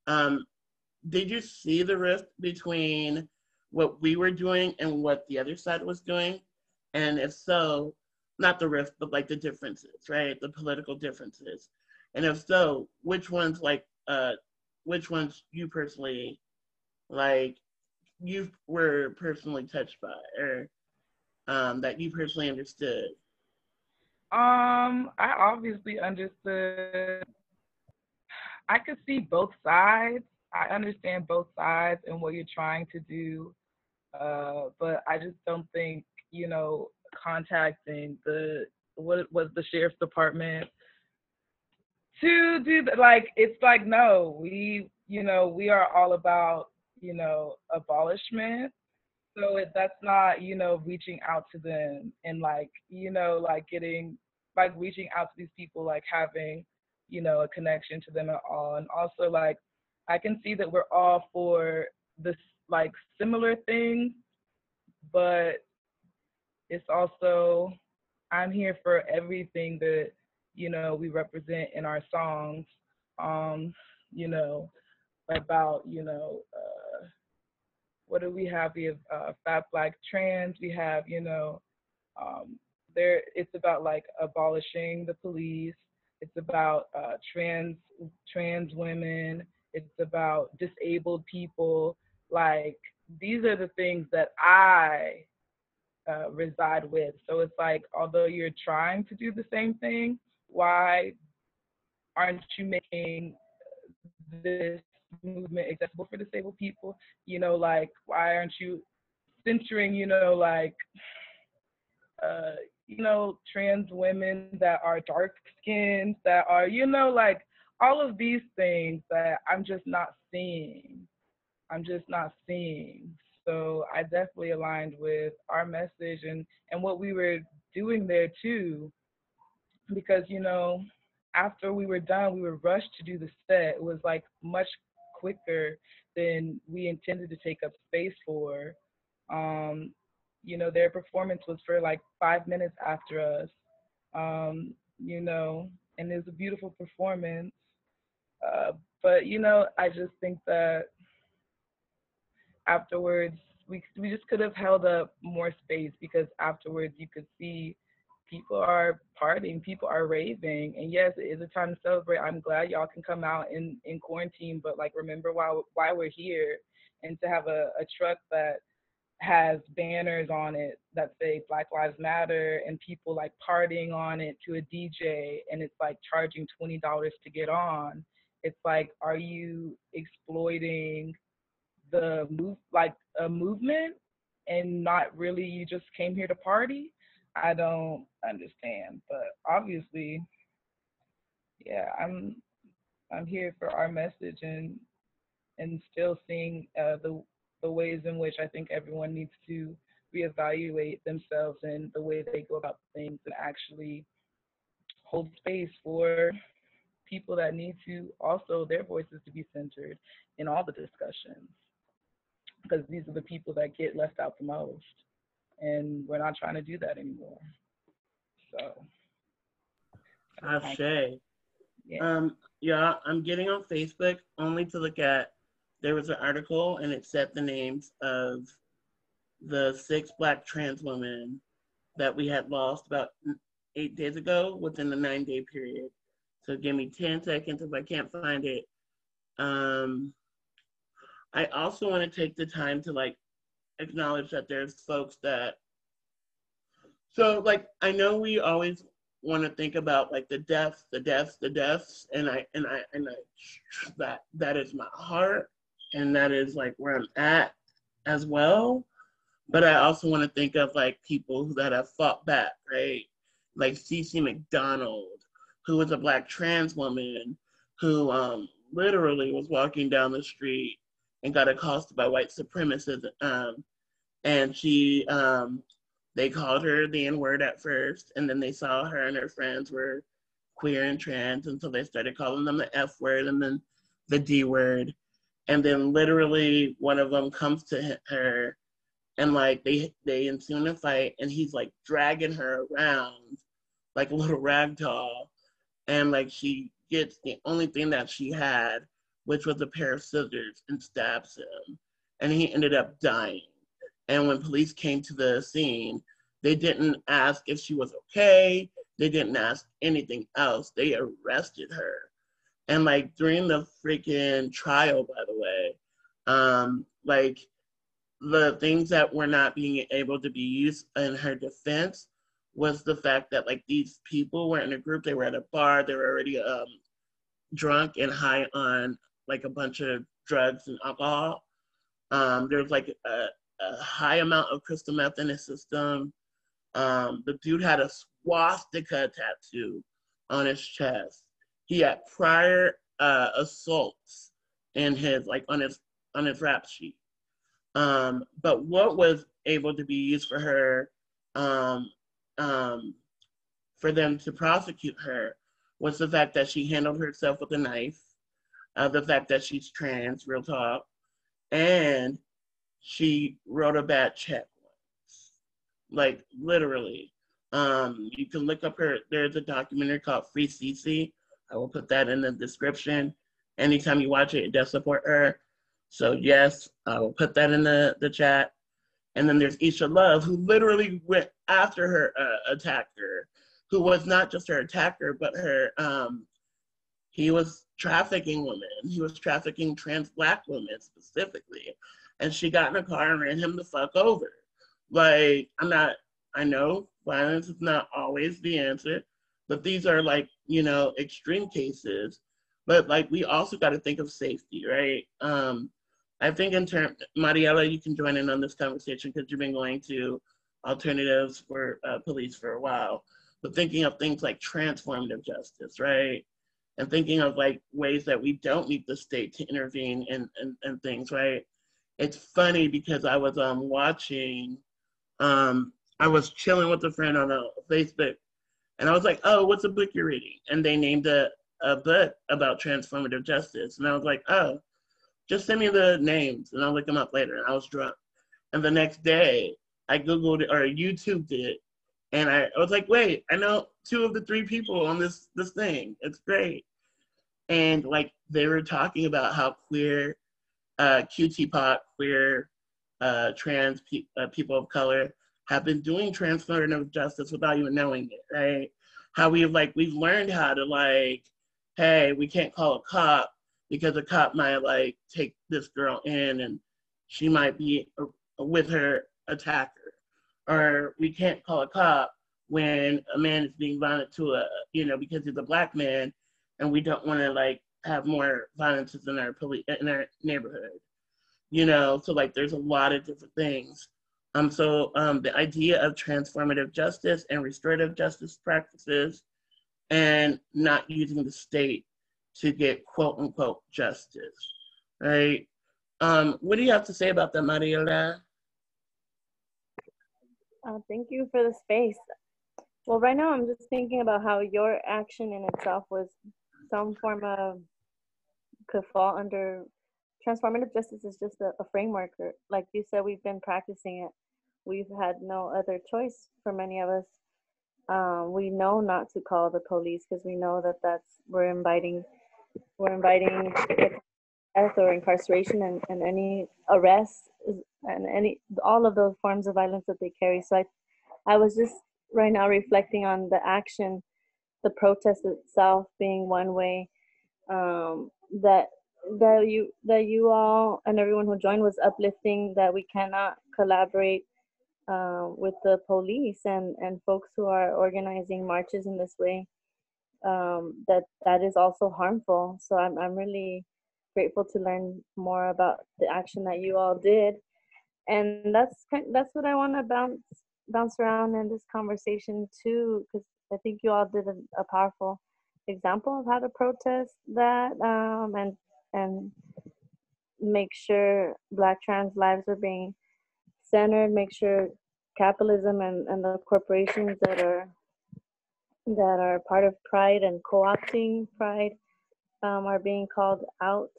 did you see the rift between what we were doing and what the other side was doing? And if so, not the rift, but like the differences, right? The political differences. And if so, which ones you personally, like, you were personally touched by, or that you personally understood? I obviously understood. I could see both sides. I understand both sides and what you're trying to do, but I just don't think, contacting what was the sheriff's department to do that. Like, it's like, no, we are all about, abolishment. So that's not, reaching out to them and like, like getting, like reaching out to these people, like having, a connection to them at all. And also like, I can see that we're all for this, like similar things, but it's also, I'm here for everything that, we represent in our songs, you know, about, what do we have? We have Fat Black Trans. We have, um, it's about like abolishing the police. It's about trans women. It's about disabled people. Like these are the things that I reside with. So it's like, although you're trying to do the same thing, why aren't you making this movement accessible for disabled people? You know, like why aren't you centering, uh, trans women that are dark skinned, that are, like all of these things that I'm just not seeing. I'm just not seeing. So I definitely aligned with our message and what we were doing there too, because after we were done, we were rushed to do the set. It was like much quicker than we intended to take up space for. Um, their performance was for like 5 minutes after us. And it was a beautiful performance. Uh, but I just think that afterwards we just could have held up more space, because afterwards you could see people are partying, people are raving, and yes, it is a time to celebrate. I'm glad y'all can come out in quarantine, but like remember why we're here, and to have a truck that has banners on it that say Black Lives Matter and people like partying on it to a DJ, and it's like charging $20 to get on. It's like, are you exploiting a movement and not really you just came here to party? I don't understand, but obviously, yeah, I'm here for our message and still seeing the ways in which I think everyone needs to reevaluate themselves and the way they go about things, and actually hold space for people that need to also their voices to be centered in all the discussions, because these are the people that get left out the most, and we're not trying to do that anymore. So, Ashe. yeah. Yeah, I'm getting on Facebook only to look at, there was an article and it said the names of the 6 Black trans women that we had lost about 8 days ago within the 9-day period. So give me 10 seconds if I can't find it. I also want to take the time to like acknowledge that there's folks that, so like I know we always want to think about like the deaths, and that is my heart, and that is like where I'm at as well. But I also want to think of like people that have fought back, right? Like Cece McDonald, who was a Black trans woman who literally was walking down the street and got accosted by white supremacists. And she, they called her the N-word at first, and then they saw her and her friends were queer and trans, and so they started calling them the F-word and then the D-word. And then literally one of them comes to her, and like they ensue in a fight, and he's like dragging her around like a little rag doll, and like she gets the only thing that she had, which was a pair of scissors, and stabs him, and he ended up dying. And when police came to the scene, they didn't ask if she was okay. They didn't ask anything else. They arrested her. And like during the freaking trial, by the way, like the things that were not being able to be used in her defense was the fact that like these people were in a group, they were at a bar, they were already drunk and high on like a bunch of drugs and alcohol. There's like a high amount of crystal meth in his system. The dude had a swastika tattoo on his chest. He had prior assaults in his like on his rap sheet. But what was able to be used for her, for them to prosecute her, was the fact that she handled herself with a knife, the fact that she's trans, real talk, and she wrote a bad check once. Like literally. You can look up her, there's a documentary called Free Cece. I will put that in the description. Anytime you watch it, it does support her. So yes, I will put that in the chat. And then there's Isha Love, who literally went after her attacker, who was not just her attacker, but her, he was trafficking women. He was trafficking trans Black women specifically. And she got in a car and ran him the fuck over. Like, I know violence is not always the answer, but these are like, you know, extreme cases. But like, we also got to think of safety, right? I think in terms, Mariela, you can join in on this conversation because you've been going to alternatives for police for a while, but thinking of things like transformative justice, right? And thinking of like ways that we don't need the state to intervene in things, right? It's funny because I was watching, I was chilling with a friend on Facebook, and I was like, oh, what's a book you're reading? And they named a book about transformative justice. And I was like, oh, just send me the names and I'll look them up later. And I was drunk. And the next day, I Googled it or YouTubed it. And I was like, wait, I know 2 of the 3 people on this thing. It's great. And like, they were talking about how queer, QTPOC, queer, trans people of color have been doing transformative justice without even knowing it, right? How we've learned how to like, hey, we can't call a cop because a cop might like take this girl in and she might be with her attacker. Or we can't call a cop when a man is being violent to because he's a Black man and we don't want to like have more violences in our neighborhood. So like there's a lot of different things. So the idea of transformative justice and restorative justice practices and not using the state to get quote unquote justice, right? What do you have to say about that, Mariela? Thank you for the space. Well, right now I'm just thinking about how your action in itself was some form of, could fall under, transformative justice is just a framework. Like you said, we've been practicing it. We've had no other choice for many of us. We know not to call the police because we know that we're inviting death or incarceration and any arrest and all of those forms of violence that they carry. So I was just right now reflecting on the action, the protest itself being one way, that you all and everyone who joined was uplifting, that we cannot collaborate with the police and folks who are organizing marches in this way. That is also harmful. So I'm really grateful to learn more about the action that you all did, and that's what I want to bounce around in this conversation too, because I think you all did a powerful example of how to protest that, and make sure Black trans lives are being centered, make sure capitalism and the corporations that are part of Pride and co-opting Pride are being called out.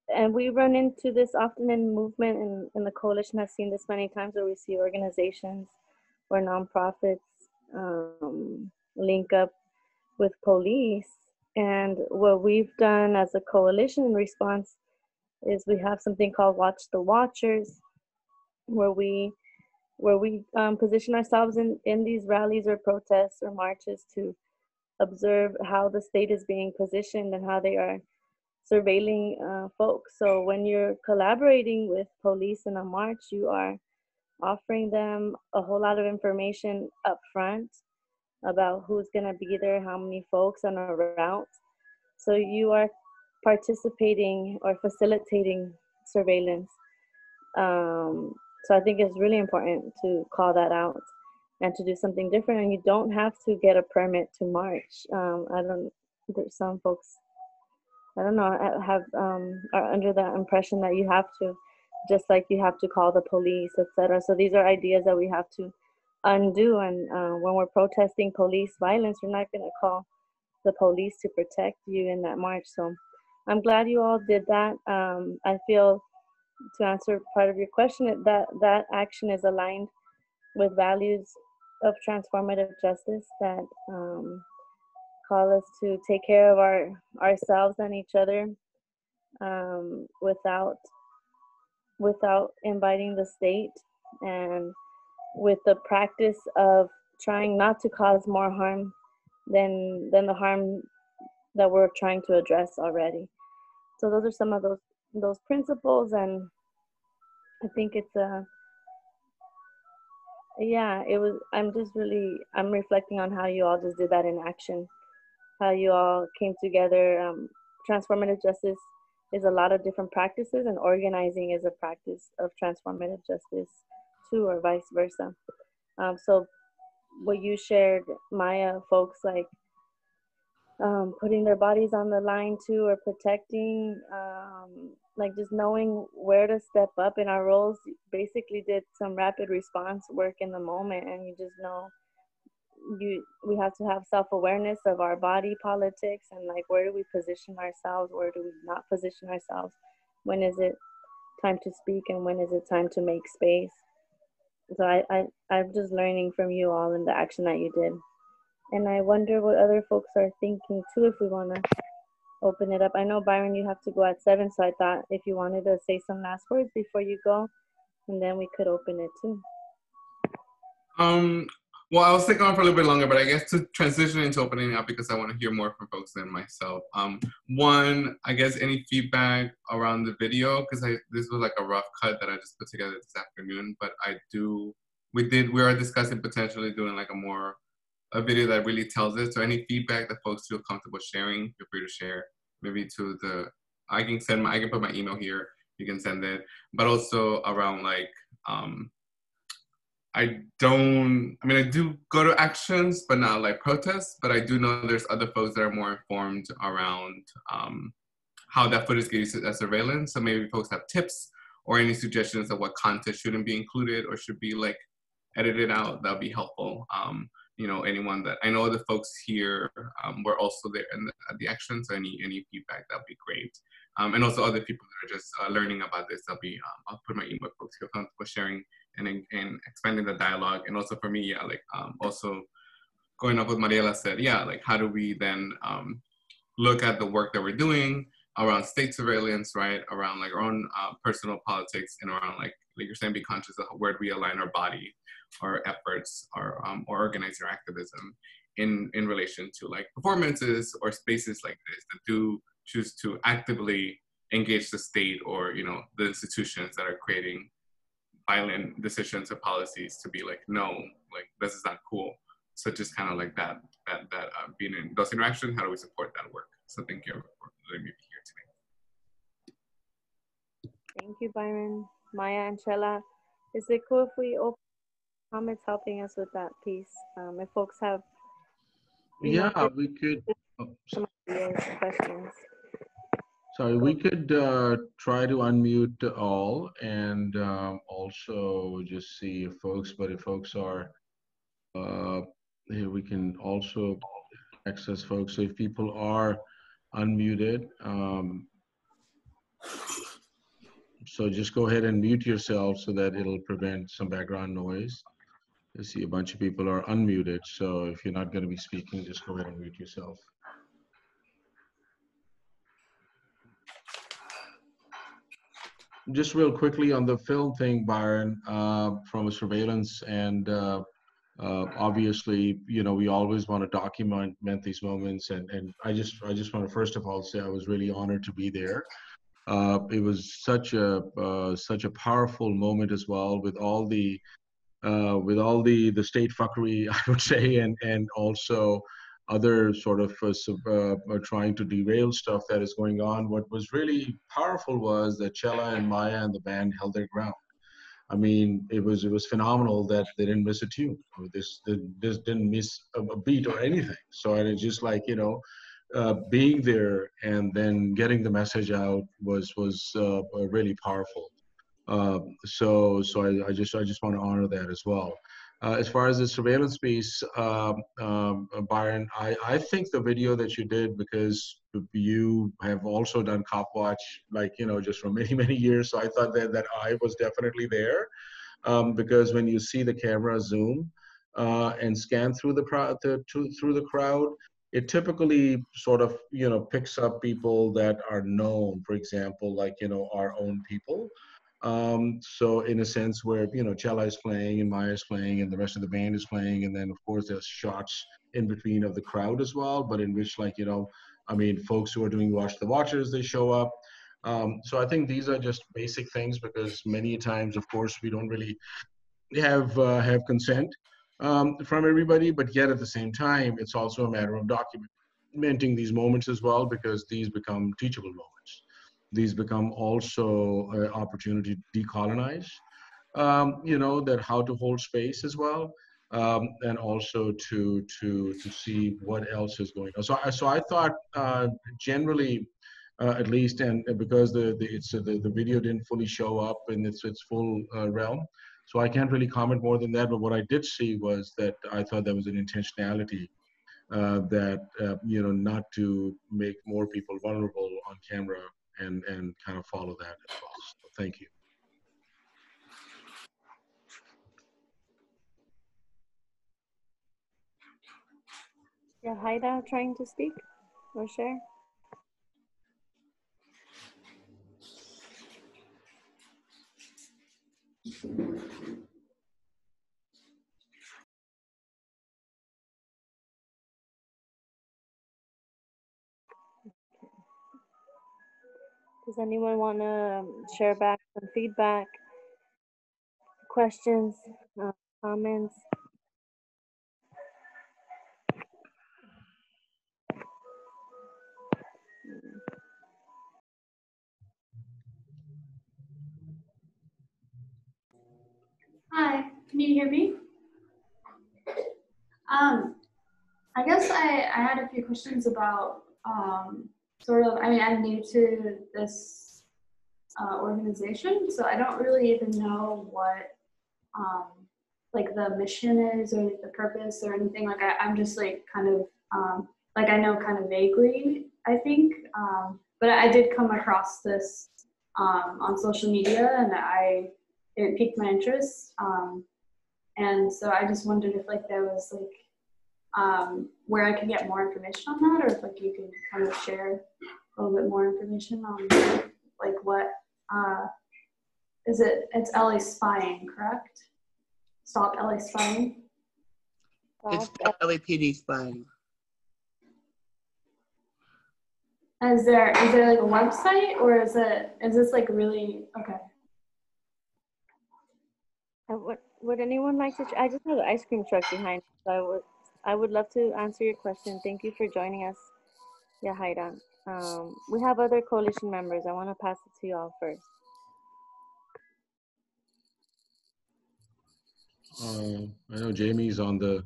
And we run into this often in movement, and the coalition has seen this many times, where we see organizations or nonprofits link up with police. And what we've done as a coalition in response is we have something called Watch the Watchers, where we position ourselves in these rallies or protests or marches to observe how the state is being positioned and how they are surveilling folks. So when you're collaborating with police in a march, you are offering them a whole lot of information up front about who's going to be there, how many folks on a route. So you are participating or facilitating surveillance. So I think it's really important to call that out and to do something different. And you don't have to get a permit to march. There's some folks, I don't know, are under the impression that you have to, just like you have to call the police, etc. So these are ideas that we have to undo. And when we're protesting police violence, we're not going to call the police to protect you in that march. So I'm glad you all did that. I feel, to answer part of your question, that action is aligned with values of transformative justice that call us to take care of ourselves and each other, without without inviting the state, and with the practice of trying not to cause more harm than the harm that we're trying to address already. So those are some of those principles, and I think it's a yeah, it was. I'm reflecting on how you all just did that in action, how you all came together. Transformative justice is a lot of different practices, and organizing is a practice of transformative justice too, or vice versa. So what you shared, Maya, folks like putting their bodies on the line too, or protecting, like just knowing where to step up in our roles, basically did some rapid response work in the moment. And you just know we have to have self-awareness of our body politics, and like where do we position ourselves, where do we not position ourselves, when is it time to speak and when is it time to make space. So I'm just learning from you all in the action that you did. And I wonder what other folks are thinking too, if we want to open it up. I know, Byron, you have to go at 7, so I thought if you wanted to say some last words before you go, and then we could open it too. Well, I was thinking on for a little bit longer, but I guess to transition into opening up, because I want to hear more from folks than myself. One, I guess any feedback around the video, because this was like a rough cut that I just put together this afternoon, but we are discussing potentially doing like a video that really tells it. So any feedback that folks feel comfortable sharing, feel free to share. Maybe I can put my email here. You can send it. But also around like, I do go to actions, but not like protests. But I do know there's other folks that are more informed around how that footage gets used as surveillance. So maybe folks have tips or any suggestions of what content shouldn't be included or should be like edited out. That'd be helpful. Anyone that I know the folks here were also there at the action, so any feedback, that'd be great. And also other people that are just learning about this, I'll put my email folks feel comfortable sharing and expanding the dialogue. And also for me, also going up with Mariela said, like how do we then look at the work that we're doing around state surveillance, right? Around like our own personal politics, and around like you're saying, be conscious of where do we align our body, our efforts, or organize our activism in relation to like performances or spaces like this that do choose to actively engage the state or the institutions that are creating violent decisions or policies to be like, no, like this is not cool. So just kind of like that being in those interactions, how do we support that work? So thank you for letting me be here today. Thank you, Byron. Maya and Chela, is it cool if we open comments helping us with that piece? If folks have, we could. Some questions. Sorry, we could try to unmute all and also just see if folks are here, we can also access folks. So if people are unmuted, so just go ahead and mute yourself so that it'll prevent some background noise. I see a bunch of people are unmuted, so if you're not going to be speaking, just go ahead and mute yourself. Just real quickly on the film thing, Byron, from a surveillance and obviously, we always want to document these moments, and I just want to first of all say I was really honored to be there. It was such a powerful moment as well, with all the state fuckery, I would say, and also other sort of trying to derail stuff that is going on. What was really powerful was that Chela and Maya and the band held their ground. I mean, it was phenomenal that they didn't miss a tune. This didn't miss a beat or anything. So it's just like, being there and then getting the message out was really powerful. So I just want to honor that as well. As far as the surveillance piece, Byron, I think the video that you did, because you have also done Cop Watch, just for many, many years. So I thought that I was definitely there, because when you see the camera zoom and scan through the crowd, it typically sort of, picks up people that are known, for example, our own people. So in a sense where, you know, Chella is playing and Maya's playing and the rest of the band is playing. And then of course there's shots in between of the crowd as well, but in which, like, you know, I mean, folks who are doing Watch the Watchers, they show up. So I think these are just basic things, because many times, of course, we don't really have consent from everybody, but yet at the same time, it's also a matter of documenting these moments as well, because these become teachable moments. These become also an opportunity to decolonize, you know, that how to hold space as well, and also to see what else is going on. So I thought generally, at least, and because the video didn't fully show up in its full realm, so I can't really comment more than that. But what I did see was that I thought there was an intentionality that you know, not to make more people vulnerable on camera, and kind of follow that as well. So thank you. Yeah, Haida trying to speak or share? Does anyone want to share back some feedback, questions, comments? Hi, can you hear me? I guess I had a few questions about sort of, I mean, I'm new to this organization, so I don't really even know what like the mission is or the purpose or anything. Like I'm just like kind of like I know kind of vaguely, I think, but I did come across this on social media, and it piqued my interest, and so I just wondered if like there was like where I could get more information on that, or if like you could kind of share a little bit more information on like what is it? It's LA spying, correct? Stop LA spying. It's LAPD spying. Is there like a website, or is this like really okay? Would anyone like to? I just have the ice cream truck behind, so I would love to answer your question. Thank you for joining us. Yeah, Haida. We have other coalition members. I want to pass it to you all first. I know Jamie's on the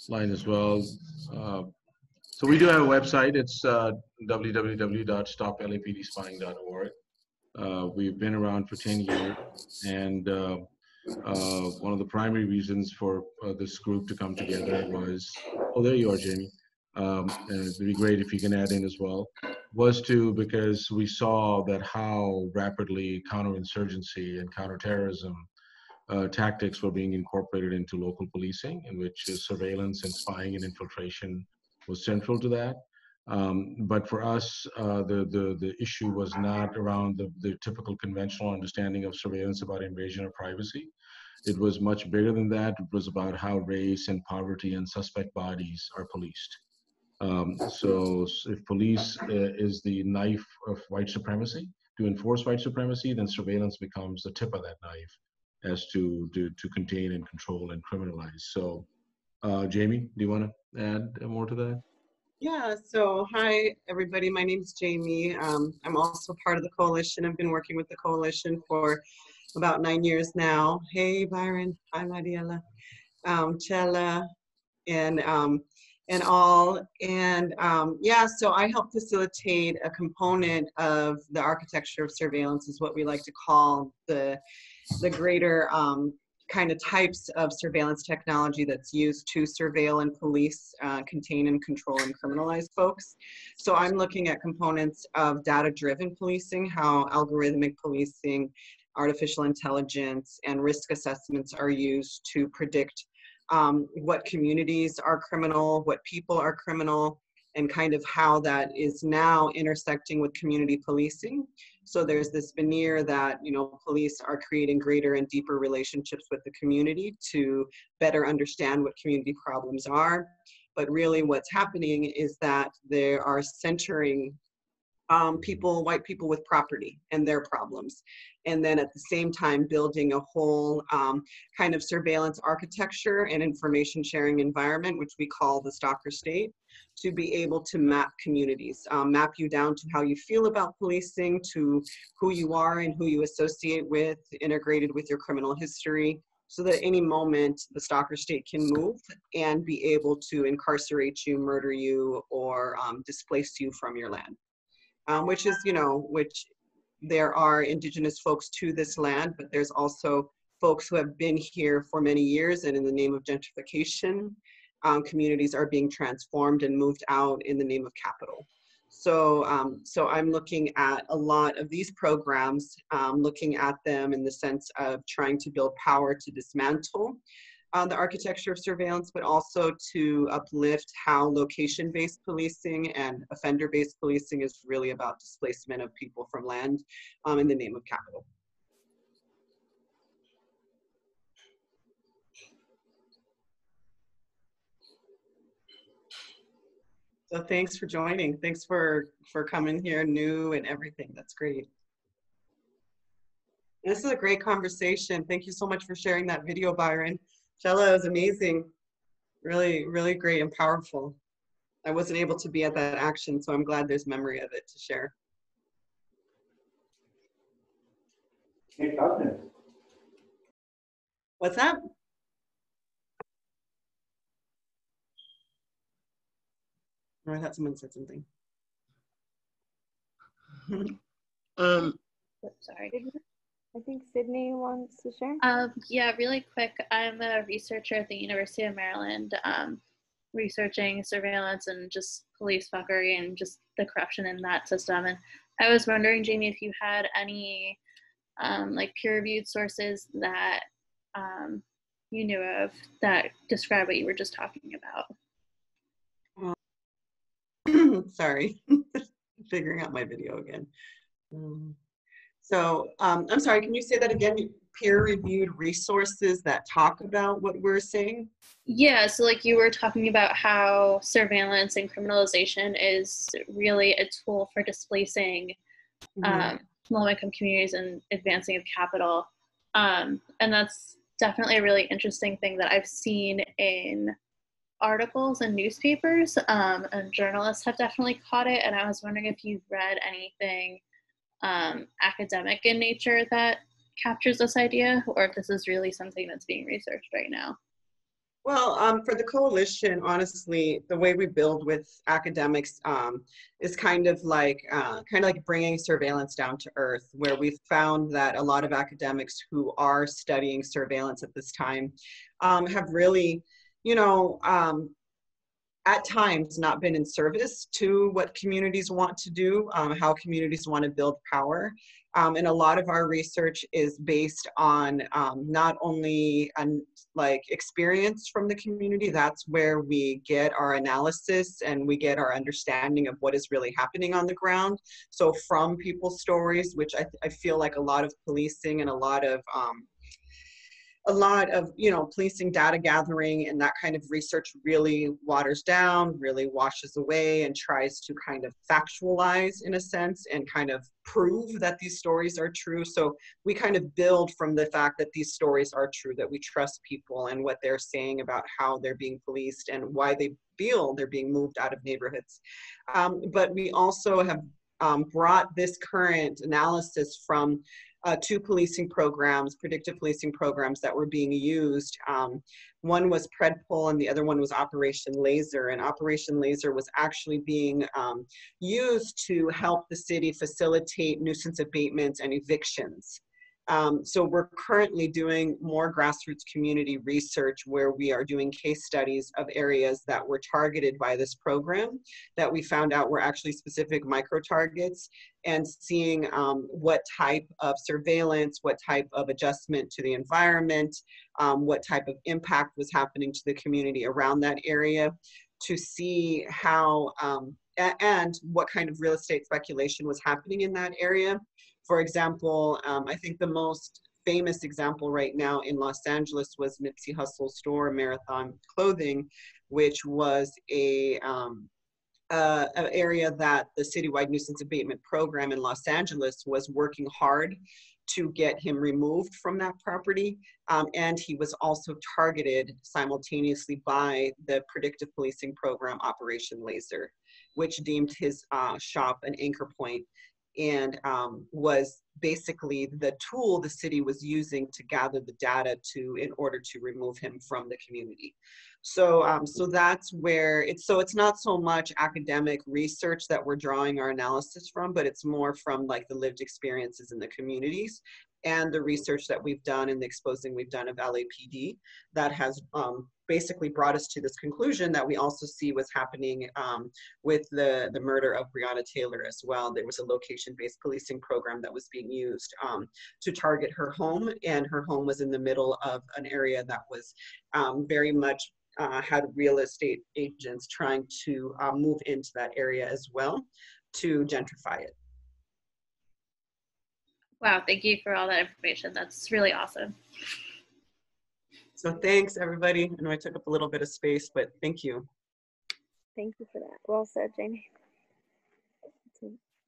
line as well. So we do have a website. It's www.stoplapdspying.org. We've been around for 10 years, and one of the primary reasons for this group to come together was, oh, there you are, Jamie. And it'd be great if you can add in as well, because we saw that how rapidly counterinsurgency and counterterrorism tactics were being incorporated into local policing, in which surveillance and spying and infiltration was central to that. But for us, the issue was not around the typical conventional understanding of surveillance about invasion of privacy. It was much bigger than that. It was about how race and poverty and suspect bodies are policed. So if police is the knife of white supremacy, to enforce white supremacy, then surveillance becomes the tip of that knife as to contain and control and criminalize. So Jamie, do you want to add more to that? Yeah, so hi everybody, my name's Jamie. I'm also part of the coalition. I've been working with the coalition for about 9 years now. Hey Byron, hi Mariela, Chella, and all. And yeah, so I help facilitate a component of the architecture of surveillance, is what we like to call the greater kind of types of surveillance technology that's used to surveil and police, contain and control and criminalize folks. So I'm looking at components of data-driven policing, how algorithmic policing, artificial intelligence, and risk assessments are used to predict what communities are criminal, what people are criminal, and kind of how that is now intersecting with community policing. So there's this veneer that, you know, police are creating greater and deeper relationships with the community to better understand what community problems are. But really what's happening is that they are centering white people with property and their problems. And then at the same time, building a whole kind of surveillance architecture and information sharing environment, which we call the stalker state, to be able to map communities, map you down to how you feel about policing, to who you are and who you associate with, integrated with your criminal history, so that at any moment the stalker state can move and be able to incarcerate you, murder you, or displace you from your land. Which is, you know, which there are indigenous folks to this land, but there's also folks who have been here for many years, and in the name of gentrification, communities are being transformed and moved out in the name of capital. So, so I'm looking at a lot of these programs, looking at them in the sense of trying to build power to dismantle the architecture of surveillance, but also to uplift how location-based policing and offender-based policing is really about displacement of people from land in the name of capital. So thanks for joining. Thanks for coming here new and everything. That's great. This is a great conversation. Thank you so much for sharing that video, Byron. Shella is amazing. Really, really great and powerful. I wasn't able to be at that action, so I'm glad there's memory of it to share. Hey, Doctor. What's that? Oh, I thought someone said something. Sorry. I think Sydney wants to share. Yeah, really quick. I'm a researcher at the University of Maryland, researching surveillance and just police fuckery and just the corruption in that system. And I was wondering, Jamie, if you had any like peer-reviewed sources that you knew of that describe what you were just talking about. Sorry, figuring out my video again. So I'm sorry, can you say that again? Peer-reviewed resources that talk about what we're saying? Yeah, so like you were talking about how surveillance and criminalization is really a tool for displacing low-income communities and advancing of capital. And that's definitely a really interesting thing that I've seen in articles and newspapers, and journalists have definitely caught it. And I was wondering if you've read anything academic in nature that captures this idea, or if this is really something that's being researched right now. Well, for the coalition, honestly, the way we build with academics is kind of like bringing surveillance down to earth, where we've found that a lot of academics who are studying surveillance at this time have really, you know, at times not been in service to what communities want to do, how communities want to build power. And a lot of our research is based on not only like experience from the community, that's where we get our analysis and we get our understanding of what is really happening on the ground. So from people's stories, which I feel like a lot of policing and a lot of you know, policing data gathering and that kind of research really waters down, really washes away, and tries to kind of factualize in a sense and kind of prove that these stories are true. So we kind of build from the fact that these stories are true, that we trust people and what they're saying about how they're being policed and why they feel they're being moved out of neighborhoods. But we also have brought this current analysis from two policing programs, predictive policing programs that were being used. One was PredPol and the other one was Operation Laser. And Operation Laser was actually being used to help the city facilitate nuisance abatements and evictions. So we're currently doing more grassroots community research where we are doing case studies of areas that were targeted by this program that we found out were actually specific micro targets, and seeing what type of surveillance, what type of adjustment to the environment, what type of impact was happening to the community around that area, to see how and what kind of real estate speculation was happening in that area. For example, I think the most famous example right now in Los Angeles was Nipsey Hussle's store, Marathon Clothing, which was an area that the citywide nuisance abatement program in Los Angeles was working hard to get him removed from that property. And he was also targeted simultaneously by the predictive policing program, Operation Laser, which deemed his shop an anchor point, and was basically the tool the city was using to gather the data in order to remove him from the community. So that's where it's not so much academic research that we're drawing our analysis from, but it's more from like the lived experiences in the communities and the research that we've done and the exposing we've done of LAPD that has basically brought us to this conclusion that we also see was happening with the murder of Breonna Taylor as well. There was a location-based policing program that was being used to target her home, and her home was in the middle of an area that was very much had real estate agents trying to move into that area as well to gentrify it. Wow, thank you for all that information. That's really awesome. So thanks, everybody. I know I took up a little bit of space, but thank you. Thank you for that. Well said, Jamie.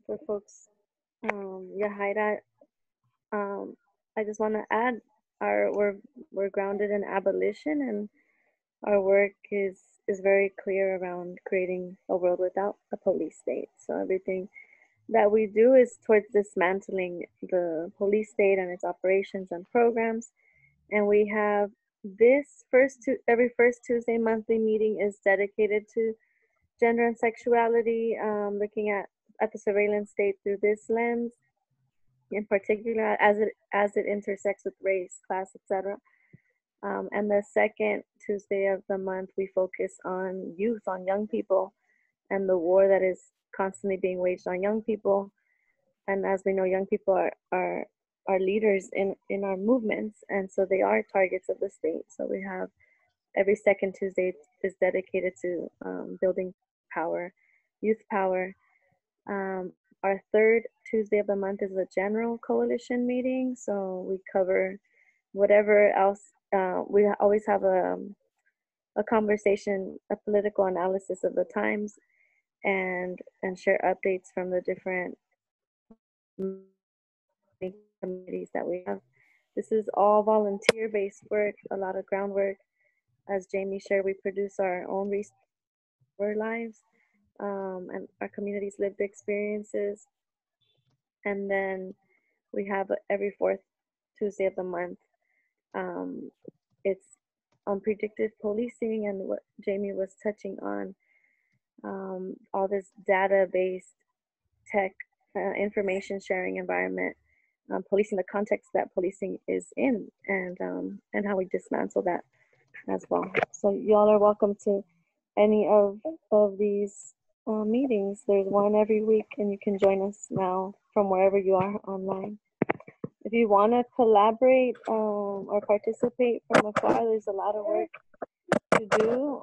For folks, Yahaira, I just want to add, we're grounded in abolition, and our work is very clear around creating a world without a police state. So everything that we do is towards dismantling the police state and its operations and programs. And we have every first Tuesday monthly meeting is dedicated to gender and sexuality, looking at the surveillance state through this lens, in particular as it intersects with race, class, etc. And the second Tuesday of the month, we focus on youth, on young people, and the war that is constantly being waged on young people. And as we know, young people are leaders in our movements, and so they are targets of the state. So we have every second Tuesday is dedicated to building power, youth power. Our third Tuesday of the month is a general coalition meeting, so we cover whatever else. We always have a conversation, a political analysis of the times, and share updates from the different committees that we have. This is all volunteer-based work, a lot of groundwork. As Jamie shared, we produce our own research for our lives and our community's lived experiences. And then we have every fourth Tuesday of the month. It's on predictive policing and what Jamie was touching on, all this data-based tech information sharing environment, policing the context that policing is in, and how we dismantle that as well. So y'all are welcome to any of these meetings. There's one every week, and you can join us now from wherever you are online. If you want to collaborate or participate from afar, there's a lot of work to do,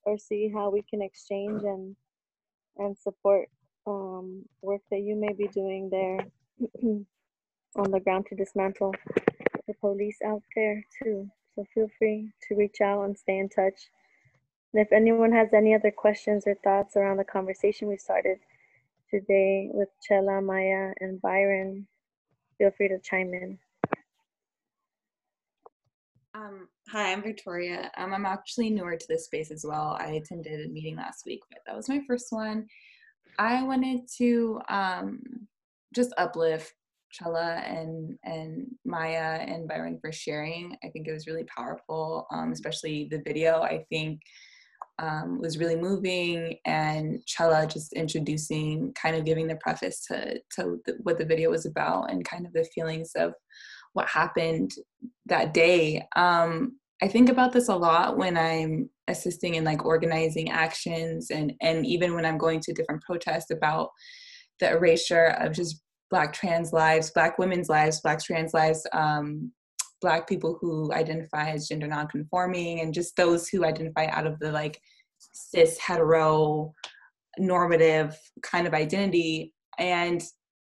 or see how we can exchange and support work that you may be doing there on the ground to dismantle the police out there too. So feel free to reach out and stay in touch. And if anyone has any other questions or thoughts around the conversation we started today with Chela, Maya, and Byron, feel free to chime in. Hi, I'm Victoria. I'm actually newer to this space as well. I attended a meeting last week, but that was my first one. I wanted to just uplift Chela and Maya and Byron for sharing. I think it was really powerful, especially the video, I think was really moving, and Chela just introducing, kind of giving the preface to what the video was about and kind of the feelings of what happened that day. I think about this a lot when I'm assisting in like organizing actions and even when I'm going to different protests about the erasure of just Black trans lives, Black women's lives, Black trans lives, Black people who identify as gender nonconforming, and just those who identify out of the like cis hetero normative kind of identity. And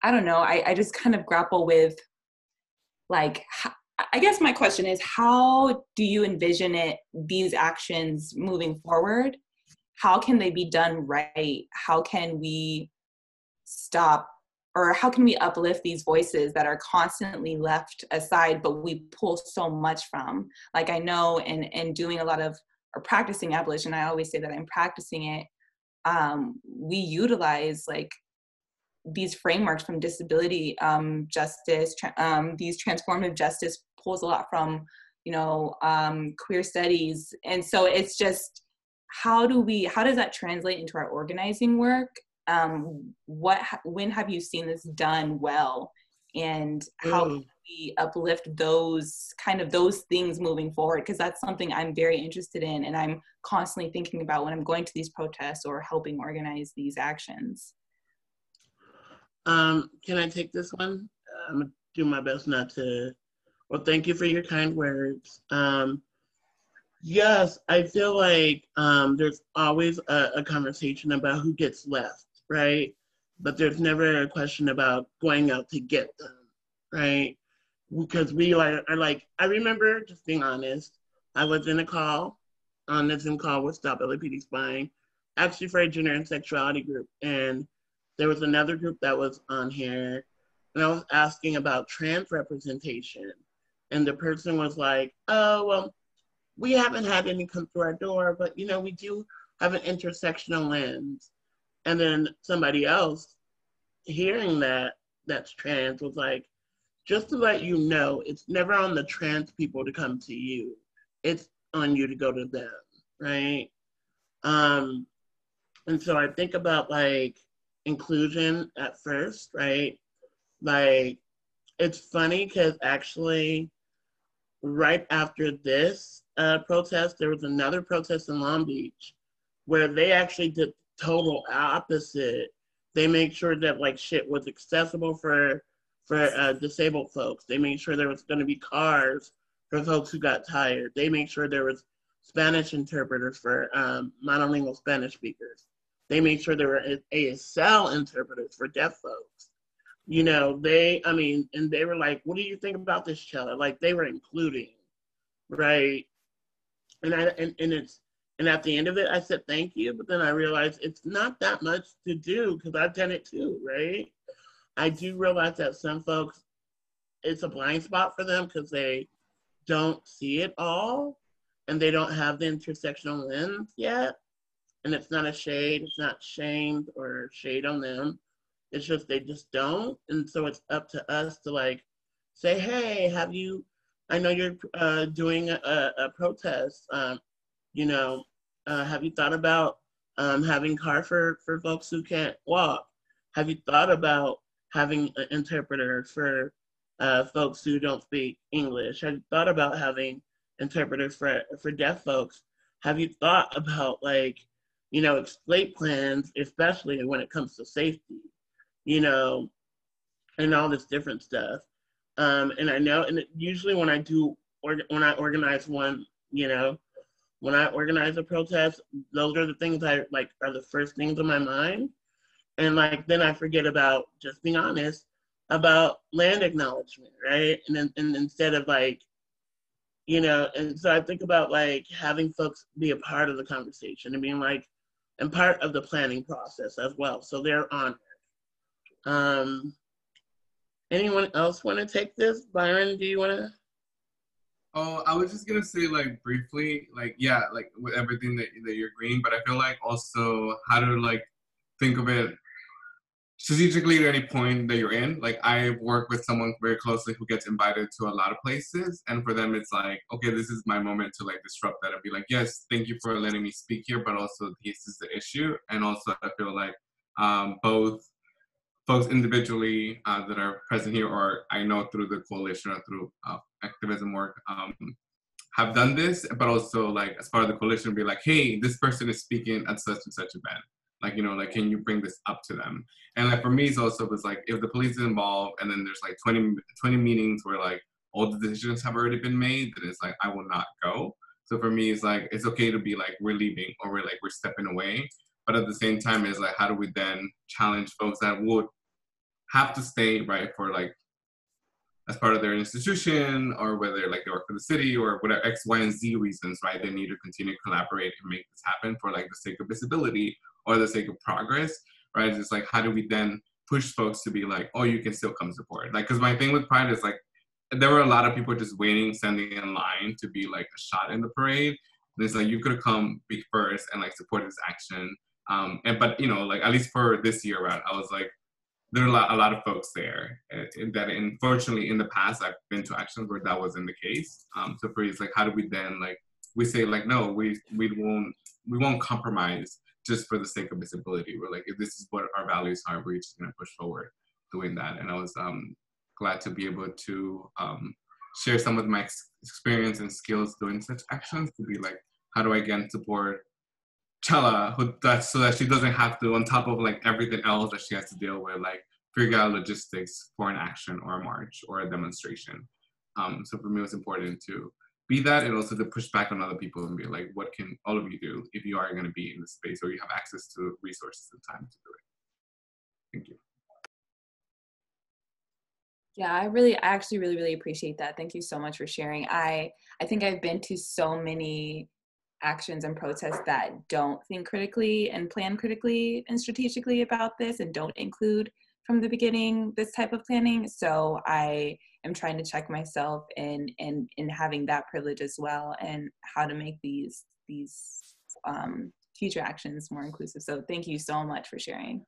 I don't know, I just kind of grapple with, like, I guess my question is, how do you envision these actions moving forward? How can they be done right? How can we stop, or how can we uplift these voices that are constantly left aside, but we pull so much from? Like, I know in doing a lot of, or practicing abolition, I always say that I'm practicing it, we utilize like these frameworks from disability justice, these transformative justice pulls a lot from, you know, queer studies. And so it's just, how does that translate into our organizing work? When have you seen this done well? And how can we uplift those things moving forward? Because that's something I'm very interested in, and I'm constantly thinking about when I'm going to these protests or helping organize these actions. Can I take this one? I'm gonna do my best not to. Well, thank you for your kind words. Yes, I feel like there's always a conversation about who gets left, right? But there's never a question about going out to get them, right? Because we are like, I remember, just being honest, I was in a call, on a Zoom call with Stop LGBTIQ Spying, actually for a gender and sexuality group. And there was another group that was on here, and I was asking about trans representation. And the person was like, oh, well, we haven't had any come through our door, but, you know, we do have an intersectional lens. And then somebody else hearing that's trans was like, just to let you know, it's never on the trans people to come to you. It's on you to go to them, right? And so I think about like inclusion at first, right? Like, it's funny because actually right after this protest, there was another protest in Long Beach where they actually did total opposite. They made sure that like shit was accessible for disabled folks. They made sure there was going to be cars for folks who got tired. They made sure there was Spanish interpreters for monolingual Spanish speakers. They made sure there were ASL interpreters for deaf folks. You know, and they were like, what do you think about this, Chella? Like, they were including, right? And at the end of it, I said, thank you. But then I realized it's not that much to do because I've done it too, right? I do realize that some folks, it's a blind spot for them because they don't see it all and they don't have the intersectional lens yet. And it's not a shade, it's not shamed or shade on them. It's just, they just don't. And so it's up to us to like say, hey, I know you're doing a protest, you know, have you thought about having car for folks who can't walk? Have you thought about having an interpreter for folks who don't speak English? Have you thought about having interpreters for deaf folks? Have you thought about like, you know, escape plans, especially when it comes to safety, you know, and all this different stuff. And I know, and usually when I organize one, you know, when I organize a protest, those are the things are the first things on my mind. And like, then I forget about, just being honest, about land acknowledgement, right? And then, and instead of like, you know, and so I think about like having folks be a part of the conversation and being like, and part of the planning process as well. So they're honored. Anyone else want to take this? Byron, do you want to? Oh, I was just gonna say, like, briefly, like, yeah, like with everything that you're agreeing, but I feel like also how to like think of it strategically at any point that you're in. Like, I work with someone very closely who gets invited to a lot of places, and for them it's like, okay, this is my moment to like disrupt that and be like, yes, thank you for letting me speak here, but also this is the issue. And also I feel like both folks individually that are present here, or I know through the coalition or through activism work, have done this, but also like as part of the coalition, be like, hey, this person is speaking at such and such event. Like, you know, like, can you bring this up to them? And like for me, it's also was like, if the police is involved and then there's like 20 meetings where like all the decisions have already been made, then it's like, I will not go. So for me, it's like, it's okay to be like, we're leaving or we're stepping away. But at the same time, it's like, how do we then challenge folks that would have to stay, right, for like, as part of their institution, or whether like they work for the city or whatever X, Y, and Z reasons, right? They need to continue to collaborate and make this happen for like the sake of visibility or the sake of progress, right? It's like, how do we then push folks to be like, oh, you can still come support? Like, because my thing with Pride is like, there were a lot of people just waiting, standing in line to be like a shot in the parade. And it's like, you could have come be first and like support this action. But you know, like at least for this year round, I was like, there are a lot of folks there that unfortunately in the past I've been to actions where that wasn't the case. So for it's like, how do we then like, we say like, no, we won't compromise just for the sake of visibility. We're like, if this is what our values are, we're just gonna push forward doing that. And I was glad to be able to share some of my experience and skills doing such actions, to be like, how do I again support Chella, so that she doesn't have to, on top of like everything else that she has to deal with, like figure out logistics for an action or a march or a demonstration. So for me, it was important to be that, and also to push back on other people and be like, what can all of you do if you are going to be in the space or you have access to resources and time to do it? Thank you. Yeah, I actually really appreciate that. Thank you so much for sharing. I think I've been to so many actions and protests that don't think critically and plan critically and strategically about this, and don't include from the beginning this type of planning. So I am trying to check myself in having that privilege as well, and how to make these future actions more inclusive. So thank you so much for sharing.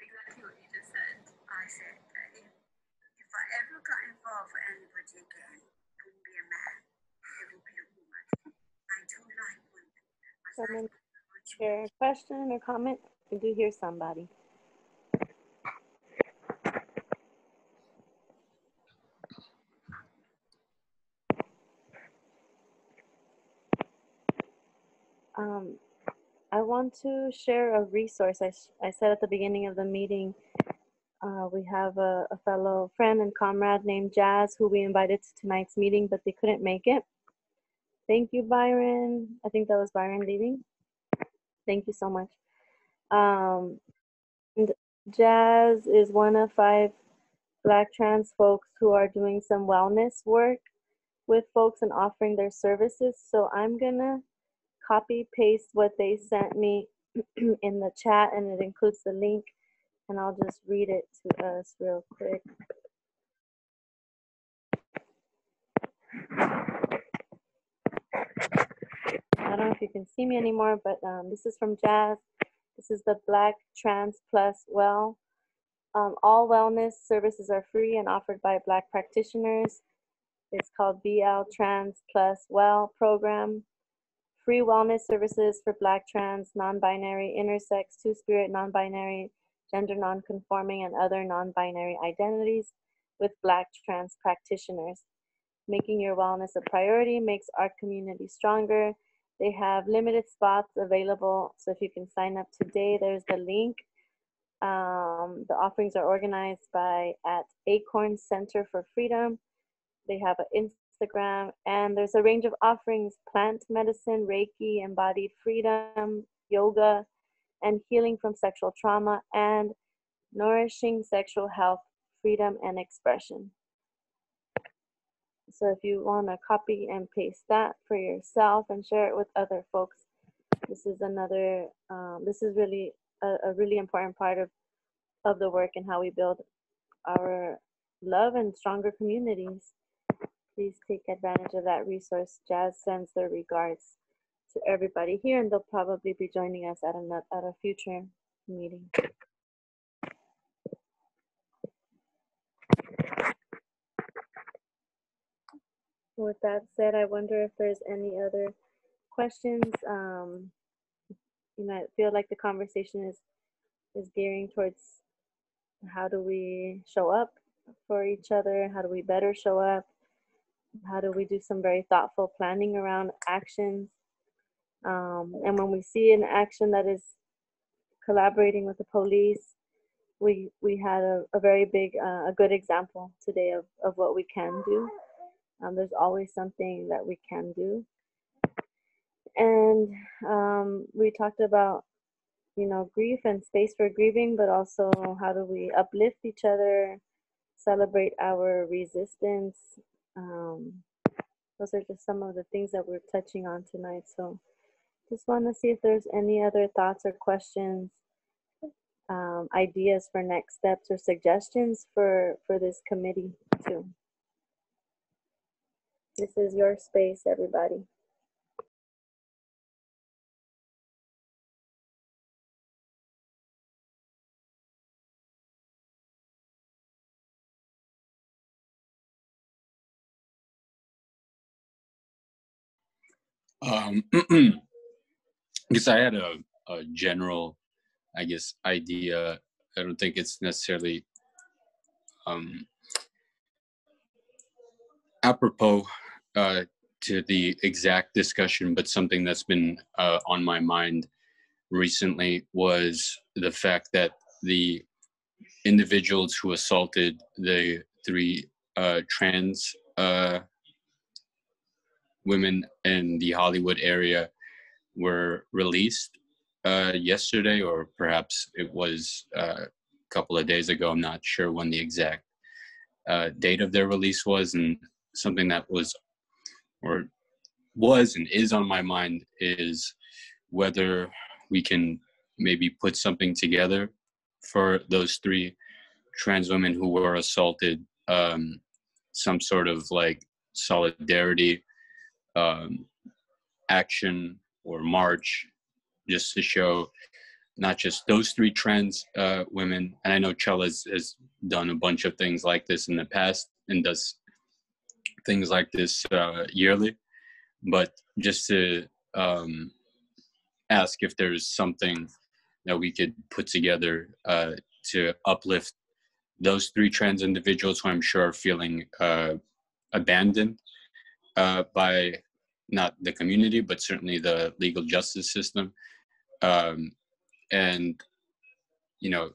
Exactly what you just said. I said that if I ever got involved with anybody again, it wouldn't be a man, it would be a woman. I do like women. Someone share a question or comment? I do hear somebody. I want to share a resource. I said at the beginning of the meeting, we have a fellow friend and comrade named Jazz, who we invited to tonight's meeting, but they couldn't make it. Thank you, Byron. I think that was Byron leaving. Thank you so much. And Jazz is one of 5 Black trans folks who are doing some wellness work with folks and offering their services. So I'm gonna copy paste what they sent me in the chat, and it includes the link, and I'll just read it to us real quick. I don't know if you can see me anymore, but this is from Jazz. This is the Black Trans Plus Well. All wellness services are free and offered by Black practitioners. It's called BL Trans Plus Well program. Free wellness services for Black, trans, non-binary, intersex, two-spirit, non-binary, gender non-conforming, and other non-binary identities with Black trans practitioners. Making your wellness a priority makes our community stronger. They have limited spots available, so if you can sign up today, there's the link. The offerings are organized at Acorn Center for Freedom. They have an Instagram, and there's a range of offerings: plant medicine, Reiki, embodied freedom, yoga, and healing from sexual trauma, and nourishing sexual health, freedom, and expression. So if you want to copy and paste that for yourself and share it with other folks, this is another, this is really a really important part of the work and how we build our love and stronger communities. Please take advantage of that resource. Jazz sends their regards to everybody here, and they'll probably be joining us at a future meeting. With that said, I wonder if there's any other questions. You know, I feel like the conversation is gearing towards how do we show up for each other? How do we better show up? How do we do some very thoughtful planning around actions? And when we see an action that is collaborating with the police. We had a very big, a good example today of what we can do. There's always something that we can do. And we talked about, you know, grief and space for grieving, but also how do we uplift each other, celebrate our resistance. Those are just some of the things that we're touching on tonight. So just want to see if there's any other thoughts or questions, ideas for next steps or suggestions for this committee too. This is your space, everybody. Because I had a general, I guess, idea. I don't think it's necessarily apropos to the exact discussion, but something that's been on my mind recently was the fact that the individuals who assaulted the 3 trans women in the Hollywood area were released yesterday, or perhaps it was a couple of days ago. I'm not sure when the exact date of their release was. And something that was and is on my mind is whether we can maybe put something together for those 3 trans women who were assaulted, some sort of like solidarity action or march, just to show not just those 3 trans women. And I know Chella has done a bunch of things like this in the past and does things like this yearly, but just to ask if there's something that we could put together to uplift those 3 trans individuals who I'm sure are feeling abandoned by not the community, but certainly the legal justice system. And, you know,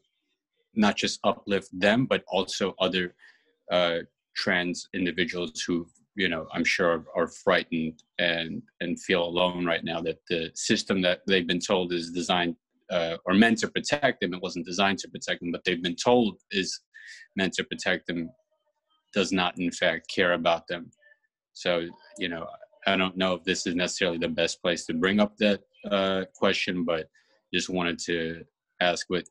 not just uplift them, but also other trans individuals who, you know, I'm sure are frightened and feel alone right now, that the system that they've been told is designed or meant to protect them. It wasn't designed to protect them, but they've been told is meant to protect them, does not in fact care about them. So, you know, I don't know if this is necessarily the best place to bring up that question, but just wanted to ask what,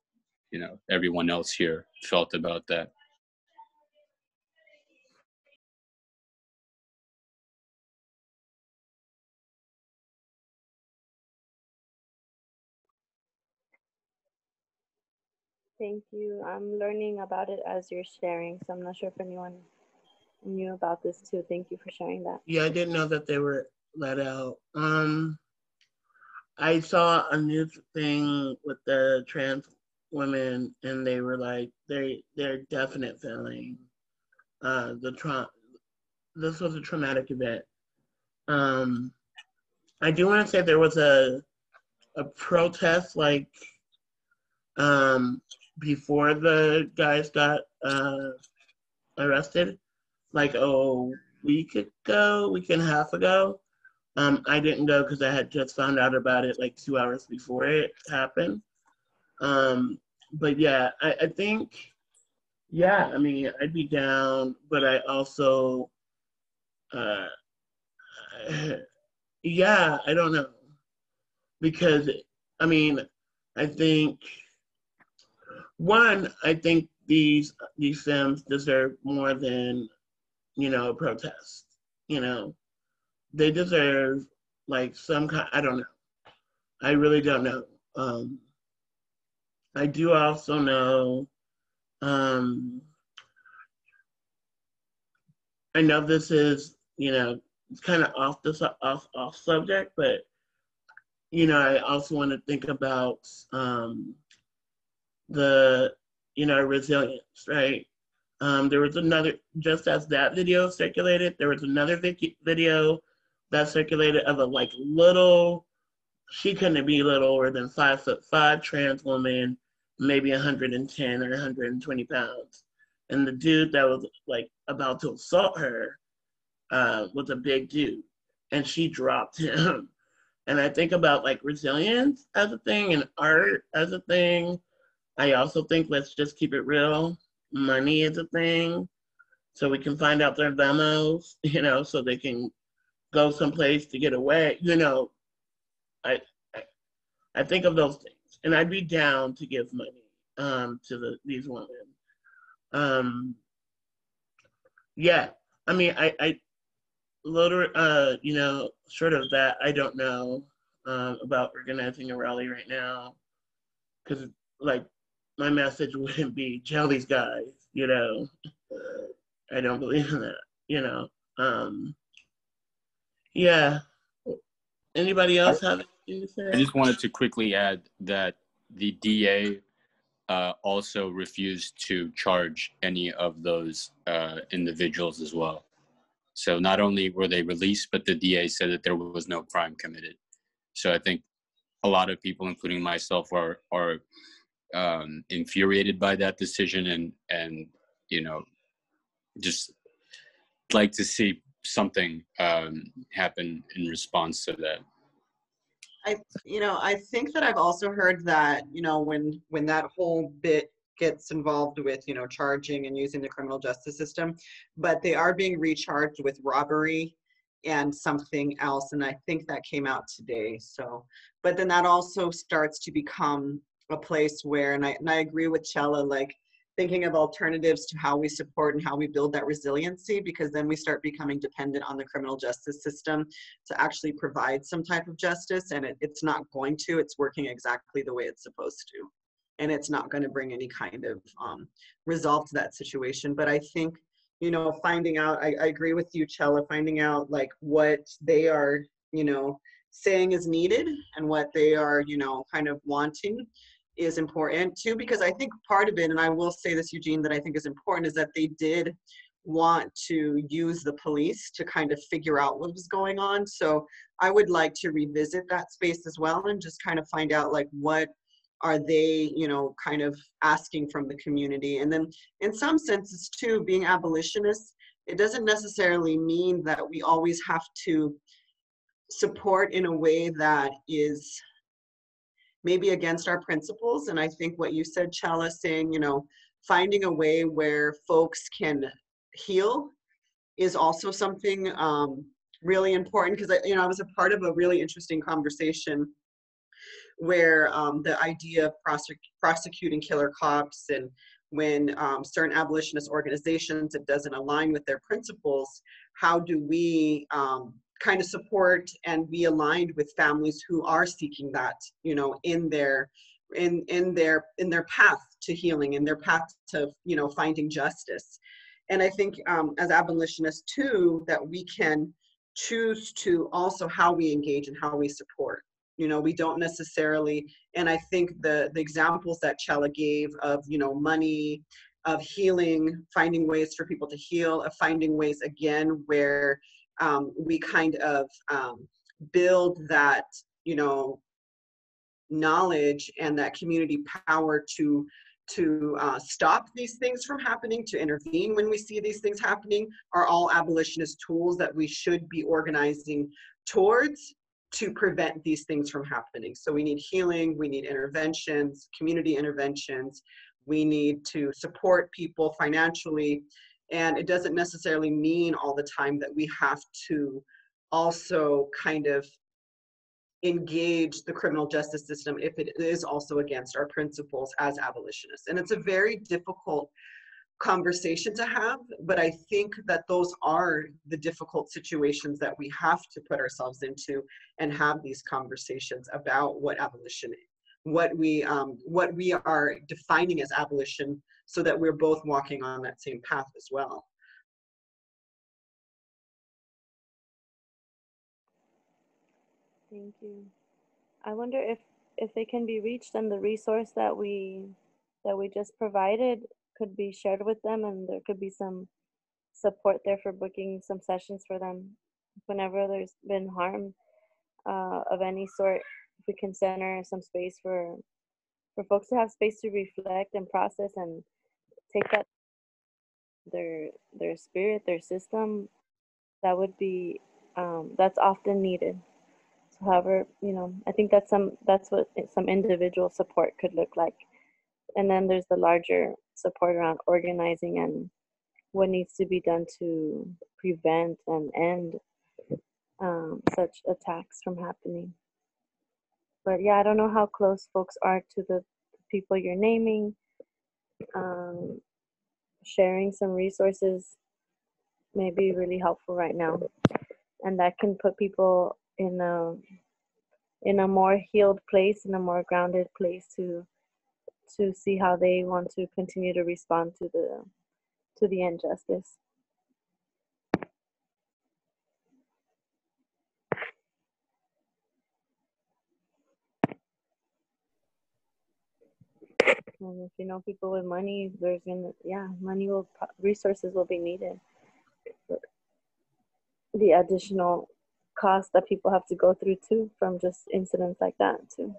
you know, everyone else here felt about that. Thank you. I'm learning about it as you're sharing, so I'm not sure if anyone knew about this too. Thank you for sharing that. Yeah, I didn't know that they were let out. I saw a news thing with the trans women, and they were like, they're definite feeling this was a traumatic event. I do want to say there was a protest like before the guys got arrested, like a week and a half ago. I didn't go because I had just found out about it like 2 hours before it happened. But yeah, I think, yeah, I mean, I'd be down, but I also, yeah, I don't know. Because, I mean, I think, one, I think these femmes deserve more than, you know, a protest, you know. They deserve like some kind, I don't know. I really don't know. I do also know, I know this is, you know, it's kind of off subject, but, you know, I also want to think about the, you know, resilience, right? There was another, just as that video circulated, there was another video that circulated of a like little she couldn't be littler than 5'5" trans woman, maybe 110 or 120 pounds. And the dude that was like about to assault her was a big dude, and she dropped him. And I think about like resilience as a thing and art as a thing. I also think, let's just keep it real, money is a thing. So we can find out their Vemos, so they can go someplace to get away. I, I I think of those things, and I'd be down to give money to these women. Yeah, I mean, I literally, short of that, I don't know about organizing a rally right now, because like my message wouldn't be jail these guys. I don't believe in that. Yeah. Anybody else have anything to say? I just wanted to quickly add that the DA also refused to charge any of those individuals as well. So not only were they released, but the DA said that there was no crime committed. So I think a lot of people, including myself, are infuriated by that decision, and just like to see something happen in response to that. I think that I've also heard that, when that whole bit gets involved with, charging and using the criminal justice system, but they are being recharged with robbery and something else. And I think that came out today. So, but then that also starts to become a place where, and I agree with Chella, like thinking of alternatives to how we support and how we build that resiliency, because then we start becoming dependent on the criminal justice system to actually provide some type of justice, and it's not going to. It's working exactly the way it's supposed to, and it's not going to bring any kind of resolve to that situation. But I think, finding out, I agree with you, Chella, finding out like what they are, saying is needed and what they are, kind of wanting is important too, because I think part of it, and I will say this, Eugene, that I think is important, is that they did want to use the police to kind of figure out what was going on. So I would like to revisit that space as well and just kind of find out like what are they, kind of asking from the community. And then in some senses too, being abolitionists, it doesn't necessarily mean that we always have to support in a way that is maybe against our principles. And I think what you said, Chella, saying, finding a way where folks can heal is also something really important, because I was a part of a really interesting conversation where the idea of prosecuting killer cops, and when certain abolitionist organizations, it doesn't align with their principles, how do we kind of support and be aligned with families who are seeking that, in their path to healing, in their path to, finding justice. And I think as abolitionists too, that we can choose to also how we engage and how we support. We don't necessarily, and I think the examples that Chella gave of, money, of healing, finding ways for people to heal, of finding ways again where we kind of build that, knowledge and that community power to stop these things from happening, to intervene when we see these things happening, are all abolitionist tools that we should be organizing towards to prevent these things from happening. So we need healing, we need interventions, community interventions, we need to support people financially. And it doesn't necessarily mean all the time that we have to also kind of engage the criminal justice system if it is also against our principles as abolitionists. And it's a very difficult conversation to have, but I think that those are the difficult situations that we have to put ourselves into and have these conversations about what abolition is, what we are defining as abolition, so that we're both walking on that same path as well. Thank you. I wonder if they can be reached, and the resource that we just provided could be shared with them, and there could be some support there for booking some sessions for them whenever there's been harm of any sort we can center some space for folks to have space to reflect and process and take that their spirit, their system, that would be that's often needed. So however, I think that's what some individual support could look like. And then there's the larger support around organizing and what needs to be done to prevent and end such attacks from happening. But yeah, I don't know how close folks are to the people you're naming. Sharing some resources may be really helpful right now, and that can put people in a more healed place, in a more grounded place to see how they want to continue to respond to the injustice. And if you know people with money, resources will be needed. The additional cost that people have to go through too from just incidents like that too.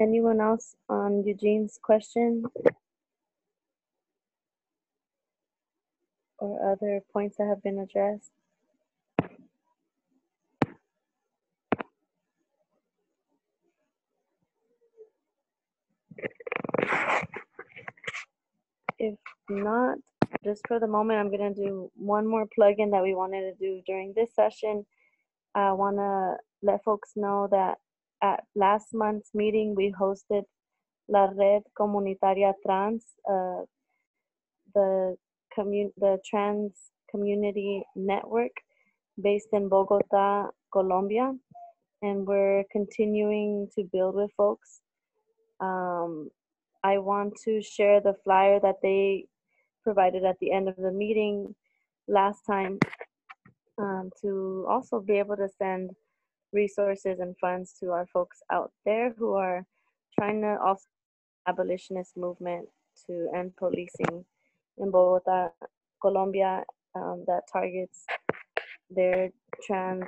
Anyone else on Eugene's question or other points that have been addressed? If not, just for the moment, I'm going to do one more plug-in that we wanted to do during this session. I want to let folks know that at last month's meeting, we hosted La Red Comunitaria Trans, the trans community network based in Bogota, Colombia, and we're continuing to build with folks. I want to share the flyer that they provided at the end of the meeting last time to also be able to send resources and funds to our folks out there who are trying to also abolitionist movement to end policing in Bogota, Colombia, that targets their trans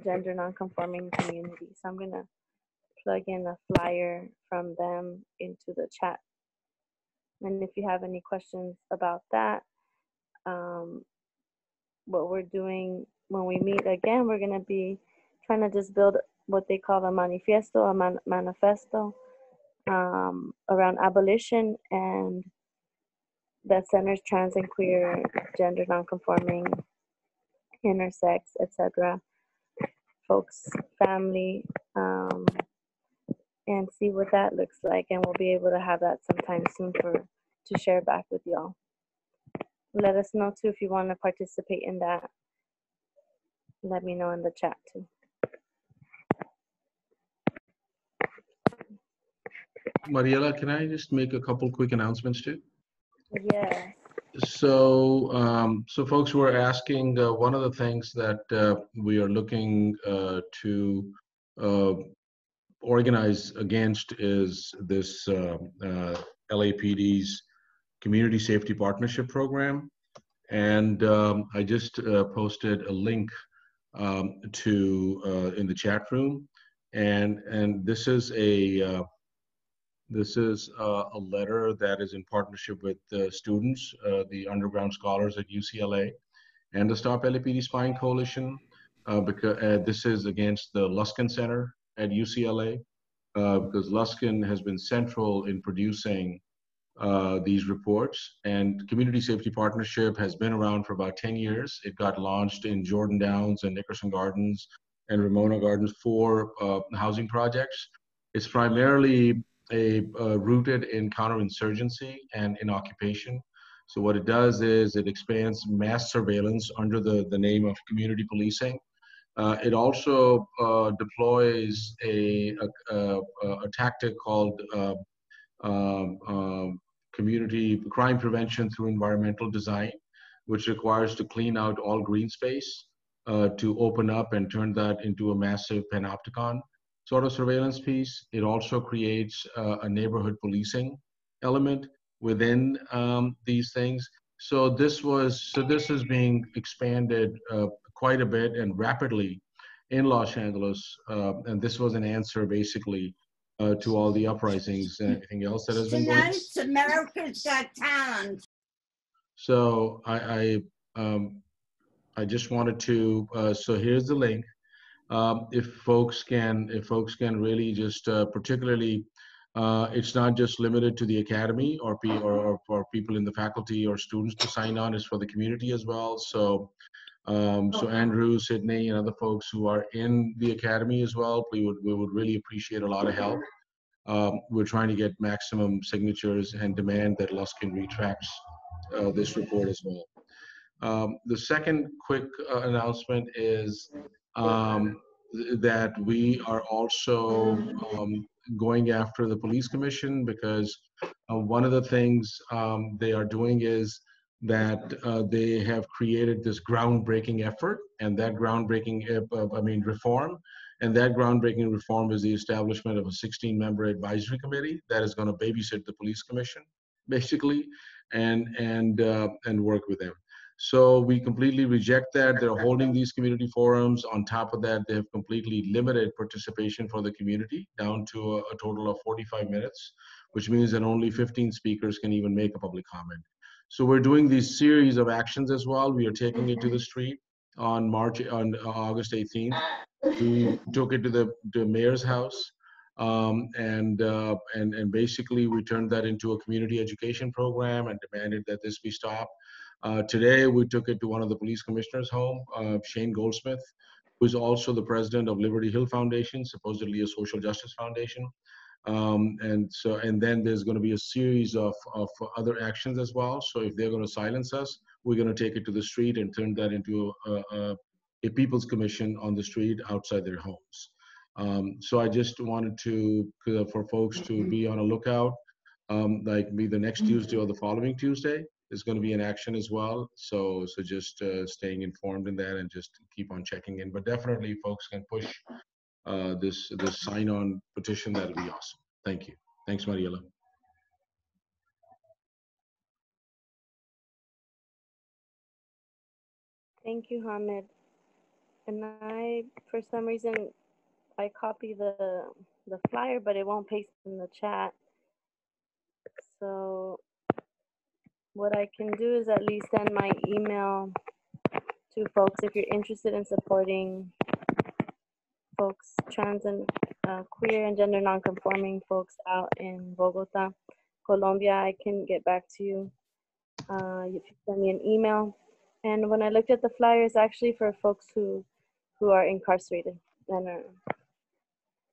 gender nonconforming community. So I'm gonna plug in a flyer from them into the chat. And if you have any questions about that, what we're doing when we meet again, we're gonna be trying to just build what they call a manifiesto, manifesto around abolition, and that centers trans and queer, gender nonconforming, intersex, etc. folks, family, and see what that looks like. And we'll be able to have that sometime soon to share back with y'all. Let us know too if you want to participate in that. Let me know in the chat too. Mariela, can I just make a couple quick announcements too? Yeah. So, folks were asking, one of the things that we are looking to organize against is this LAPD's Community Safety Partnership Program. And I just posted a link to in the chat room. And this is a letter that is in partnership with students, the underground scholars at UCLA, and the Stop LAPD Spying Coalition, because this is against the Luskin Center at UCLA, because Luskin has been central in producing these reports. And Community Safety Partnership has been around for about 10 years. It got launched in Jordan Downs and Nickerson Gardens and Ramona Gardens, 4 housing projects. It's primarily rooted in counterinsurgency and in occupation. So what it does is it expands mass surveillance under the name of community policing. It also deploys a tactic called community crime prevention through environmental design, which requires to clean out all green space to open up and turn that into a massive panopticon sort of surveillance piece. It also creates a neighborhood policing element. within these things. So this is being expanded quite a bit and rapidly in Los Angeles, and this was an answer basically to all the uprisings and everything else that has been going on. Tonight's America's Got Talent. So I just wanted to. So here's the link. If folks can really just particularly. It's not just limited to the academy or people in the faculty or students to sign on. It's for the community as well. So, so Andrew, Sydney, and other folks who are in the academy as well, we would really appreciate a lot of help. We're trying to get maximum signatures and demand that Luskin retracts this report as well. The second quick announcement is that we are also going after the police commission, because one of the things they are doing is that they have created this groundbreaking effort, and that groundbreaking reform, and that groundbreaking reform is the establishment of a 16-member advisory committee that is going to babysit the police commission, basically, and work with them. So we completely reject that. They're holding these community forums. On top of that, they have completely limited participation for the community down to a total of 45 minutes, which means that only 15 speakers can even make a public comment. So we're doing these series of actions as well. We are taking it to the street on August 18th. We took it to the mayor's house, and basically we turned that into a community education program and demanded that this be stopped. Today, we took it to one of the police commissioners' home, Shane Goldsmith, who is also the president of Liberty Hill Foundation, supposedly a social justice foundation. And then there's going to be a series of other actions as well. So if they're going to silence us, we're going to take it to the street and turn that into a people's commission on the street outside their homes. So I just wanted for folks to be on a lookout, like maybe the next Tuesday or the following Tuesday. Is going to be an action as well. So just staying informed in that and just keep on checking in. But definitely folks can push this sign-on petition. That'll be awesome. Thank you. Thanks, Mariela. Thank you, Hamid. And for some reason, I copy the flyer, but it won't paste in the chat. So what I can do is at least send my email to folks if you're interested in supporting folks, trans and queer and gender nonconforming folks out in Bogota, Colombia. I can get back to you if you send me an email. And when I looked at the flyer, it's actually for folks who are incarcerated and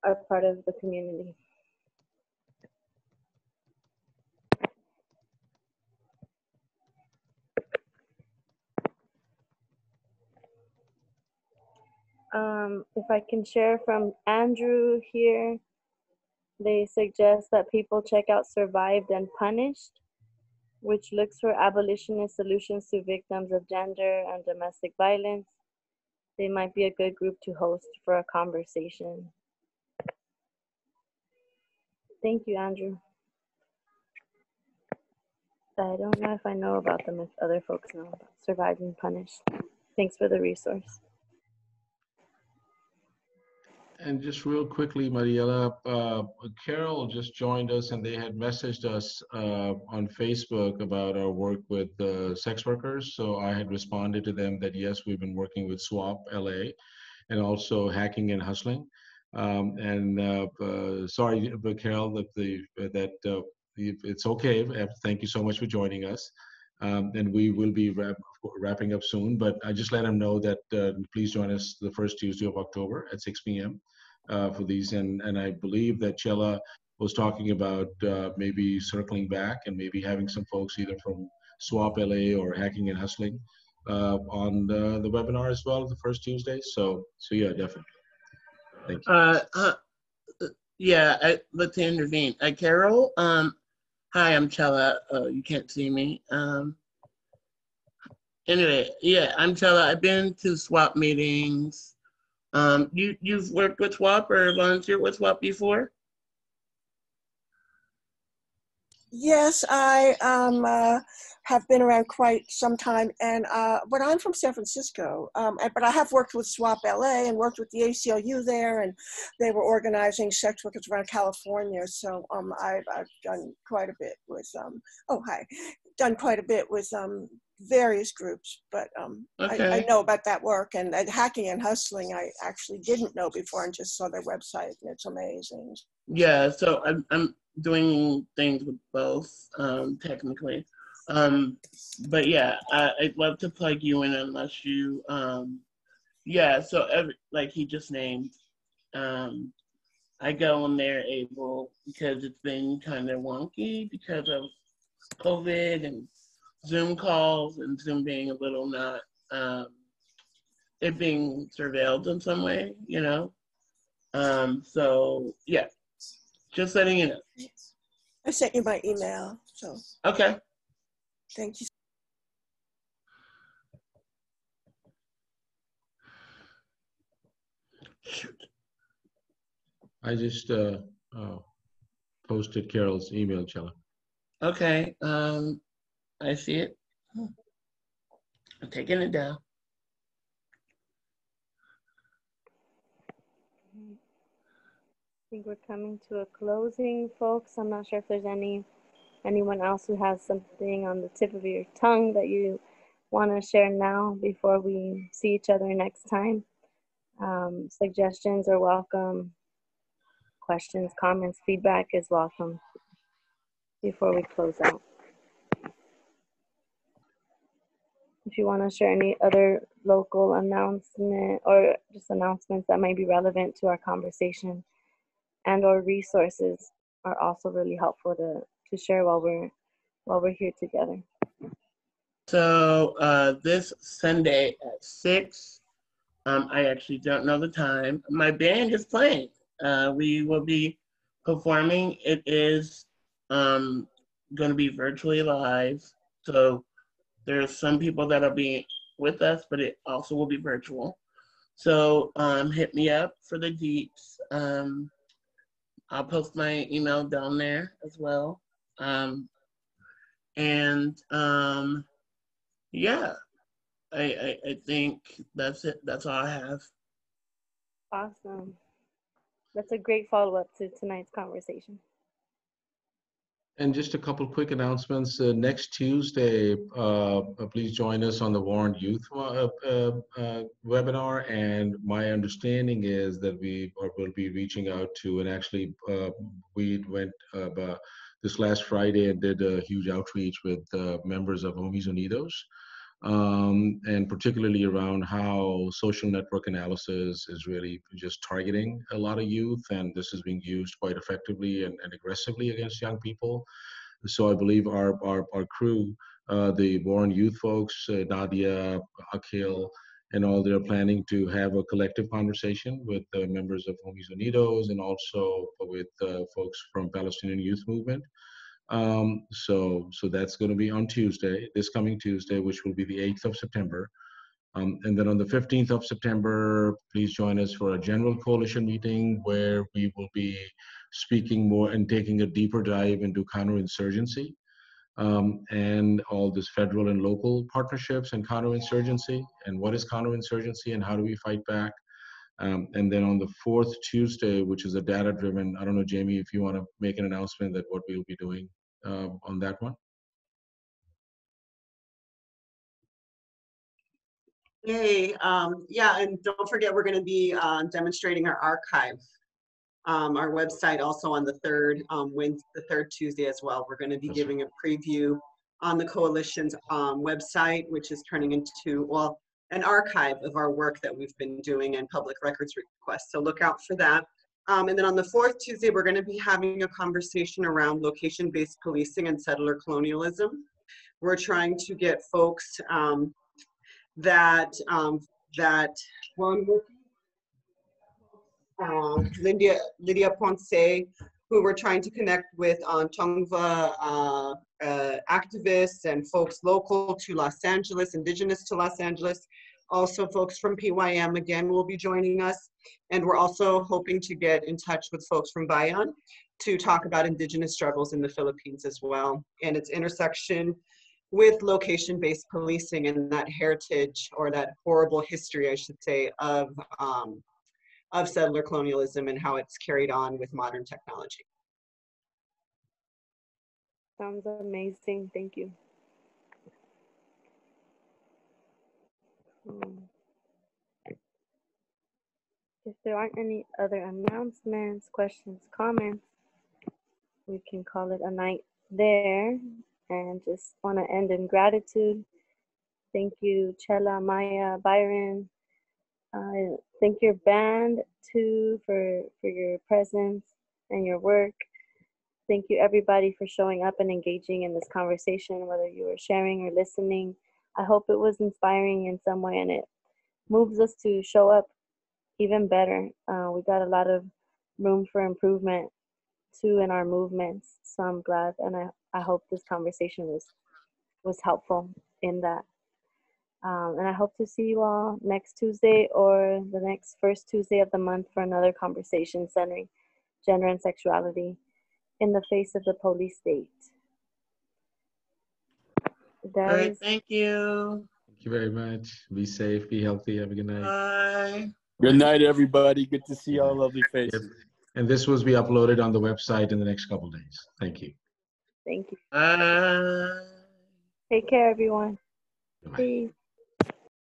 are part of the community. If I can share from Andrew here, they suggest that people check out Survived and Punished, which looks for abolitionist solutions to victims of gender and domestic violence. They might be a good group to host for a conversation. Thank you, Andrew. I don't know if I know about them, if other folks know about Survived and Punished. Thanks for the resource. And just real quickly, Mariela, Carol just joined us and they had messaged us on Facebook about our work with sex workers. So I had responded to them that yes, we've been working with SWAP LA and also Hacking and Hustling. Sorry, but Carol, it's okay. Thank you so much for joining us. And we will be wrapping up soon, but I just let them know that please join us the first Tuesday of October at 6 p.m. For these. And I believe that Chela was talking about maybe circling back and maybe having some folks either from SWAP LA or Hacking and Hustling on the webinar as well, the first Tuesday. So yeah, definitely. Thank you. Yeah, let's intervene. Carol, hi, I'm Chela. You can't see me. Anyway, yeah, I'm Chela. I've been to SWAP meetings. You've worked with SWAP or volunteered with SWAP before? Yes, I have been around quite some time, and but I'm from San Francisco. But I have worked with SWAP LA and worked with the ACLU there, and they were organizing sex workers around California. So I've done quite a bit with done quite a bit with various groups. But I know about that work, and hacking and hustling I actually didn't know before, and just saw their website, and it's amazing. Yeah, so I'm doing things with both, technically. But yeah, I'd love to plug you in unless you, yeah, so like he just named, I go on there able because it's been kind of wonky because of COVID and Zoom calls and Zoom being a little not, it being surveilled in some way, you know? So yeah, just letting you know. I sent you my email, so. Okay. Thank you. I just posted Carol's email, Chella. Okay, I see it. I'm taking it down. I think we're coming to a closing, folks. I'm not sure if there's anyone else who has something on the tip of your tongue that you want to share now before we see each other next time. Suggestions are welcome. Questions, comments, feedback is welcome before we close out. If you want to share any other local announcement or just announcements that might be relevant to our conversation, and or resources are also really helpful to share while we're here together. So this Sunday at 6, I actually don't know the time. My band is playing. We will be performing. It is going to be virtually live. So there's some people that'll be with us, but it also will be virtual. So hit me up for the deets. I'll post my email down there as well. Yeah, I think that's it. That's all I have. Awesome. That's a great follow-up to tonight's conversation. And just a couple quick announcements. Next Tuesday, please join us on the Warrant Youth webinar. And my understanding is that we will be reaching out to, and actually we went this last Friday and did a huge outreach with members of Homies Unidos. And particularly around how social network analysis is really just targeting a lot of youth, and this is being used quite effectively and aggressively against young people. So I believe our crew, the Born Youth folks, Nadia, Akhil, and all, they're planning to have a collective conversation with members of Homies Unidos and also with folks from Palestinian Youth Movement. So that's going to be on Tuesday, this coming Tuesday, which will be the 8th of September. And then on the 15th of September, please join us for a general coalition meeting where we will be speaking more and taking a deeper dive into counterinsurgency and all this federal and local partnerships and counterinsurgency, and what is counterinsurgency and how do we fight back. And then on the 4th Tuesday, which is a data-driven, I don't know, Jamie, if you want to make an announcement that what we'll be doing on that one. Yay. Yeah, and don't forget, we're going to be demonstrating our archive, our website also on the third Tuesday as well. We're going to be giving a preview on the coalition's website, which is turning into, well, an archive of our work that we've been doing and public records requests. So look out for that. And then on the 4th Tuesday, we're going to be having a conversation around location-based policing and settler colonialism. We're trying to get folks that Lydia Ponce, who we're trying to connect with on Tongva activists and folks local to Los Angeles, indigenous to Los Angeles, Also, folks from PYM again will be joining us. And we're also hoping to get in touch with folks from Bayan to talk about Indigenous struggles in the Philippines as well, and its intersection with location-based policing and that heritage, or that horrible history, I should say, of settler colonialism and how it's carried on with modern technology. Sounds amazing. Thank you. If there aren't any other announcements, questions, comments, we can call it a night there, and just want to end in gratitude. Thank you, Chela, Maya, Byron. Thank your band too for your presence and your work. Thank you everybody for showing up and engaging in this conversation, whether you were sharing or listening. I hope it was inspiring in some way and it moves us to show up even better. We got a lot of room for improvement too in our movements. So I'm glad, and I hope this conversation was helpful in that. And I hope to see you all next Tuesday or the next first Tuesday of the month for another conversation centering gender and sexuality in the face of the police state. All right, thank you. Thank you very much. Be safe, be healthy, have a good night. Bye. Good night, everybody. Good to see all lovely faces. Yep. And this will be uploaded on the website in the next couple of days. Thank you. Thank you. Take care, everyone. Bye. Peace.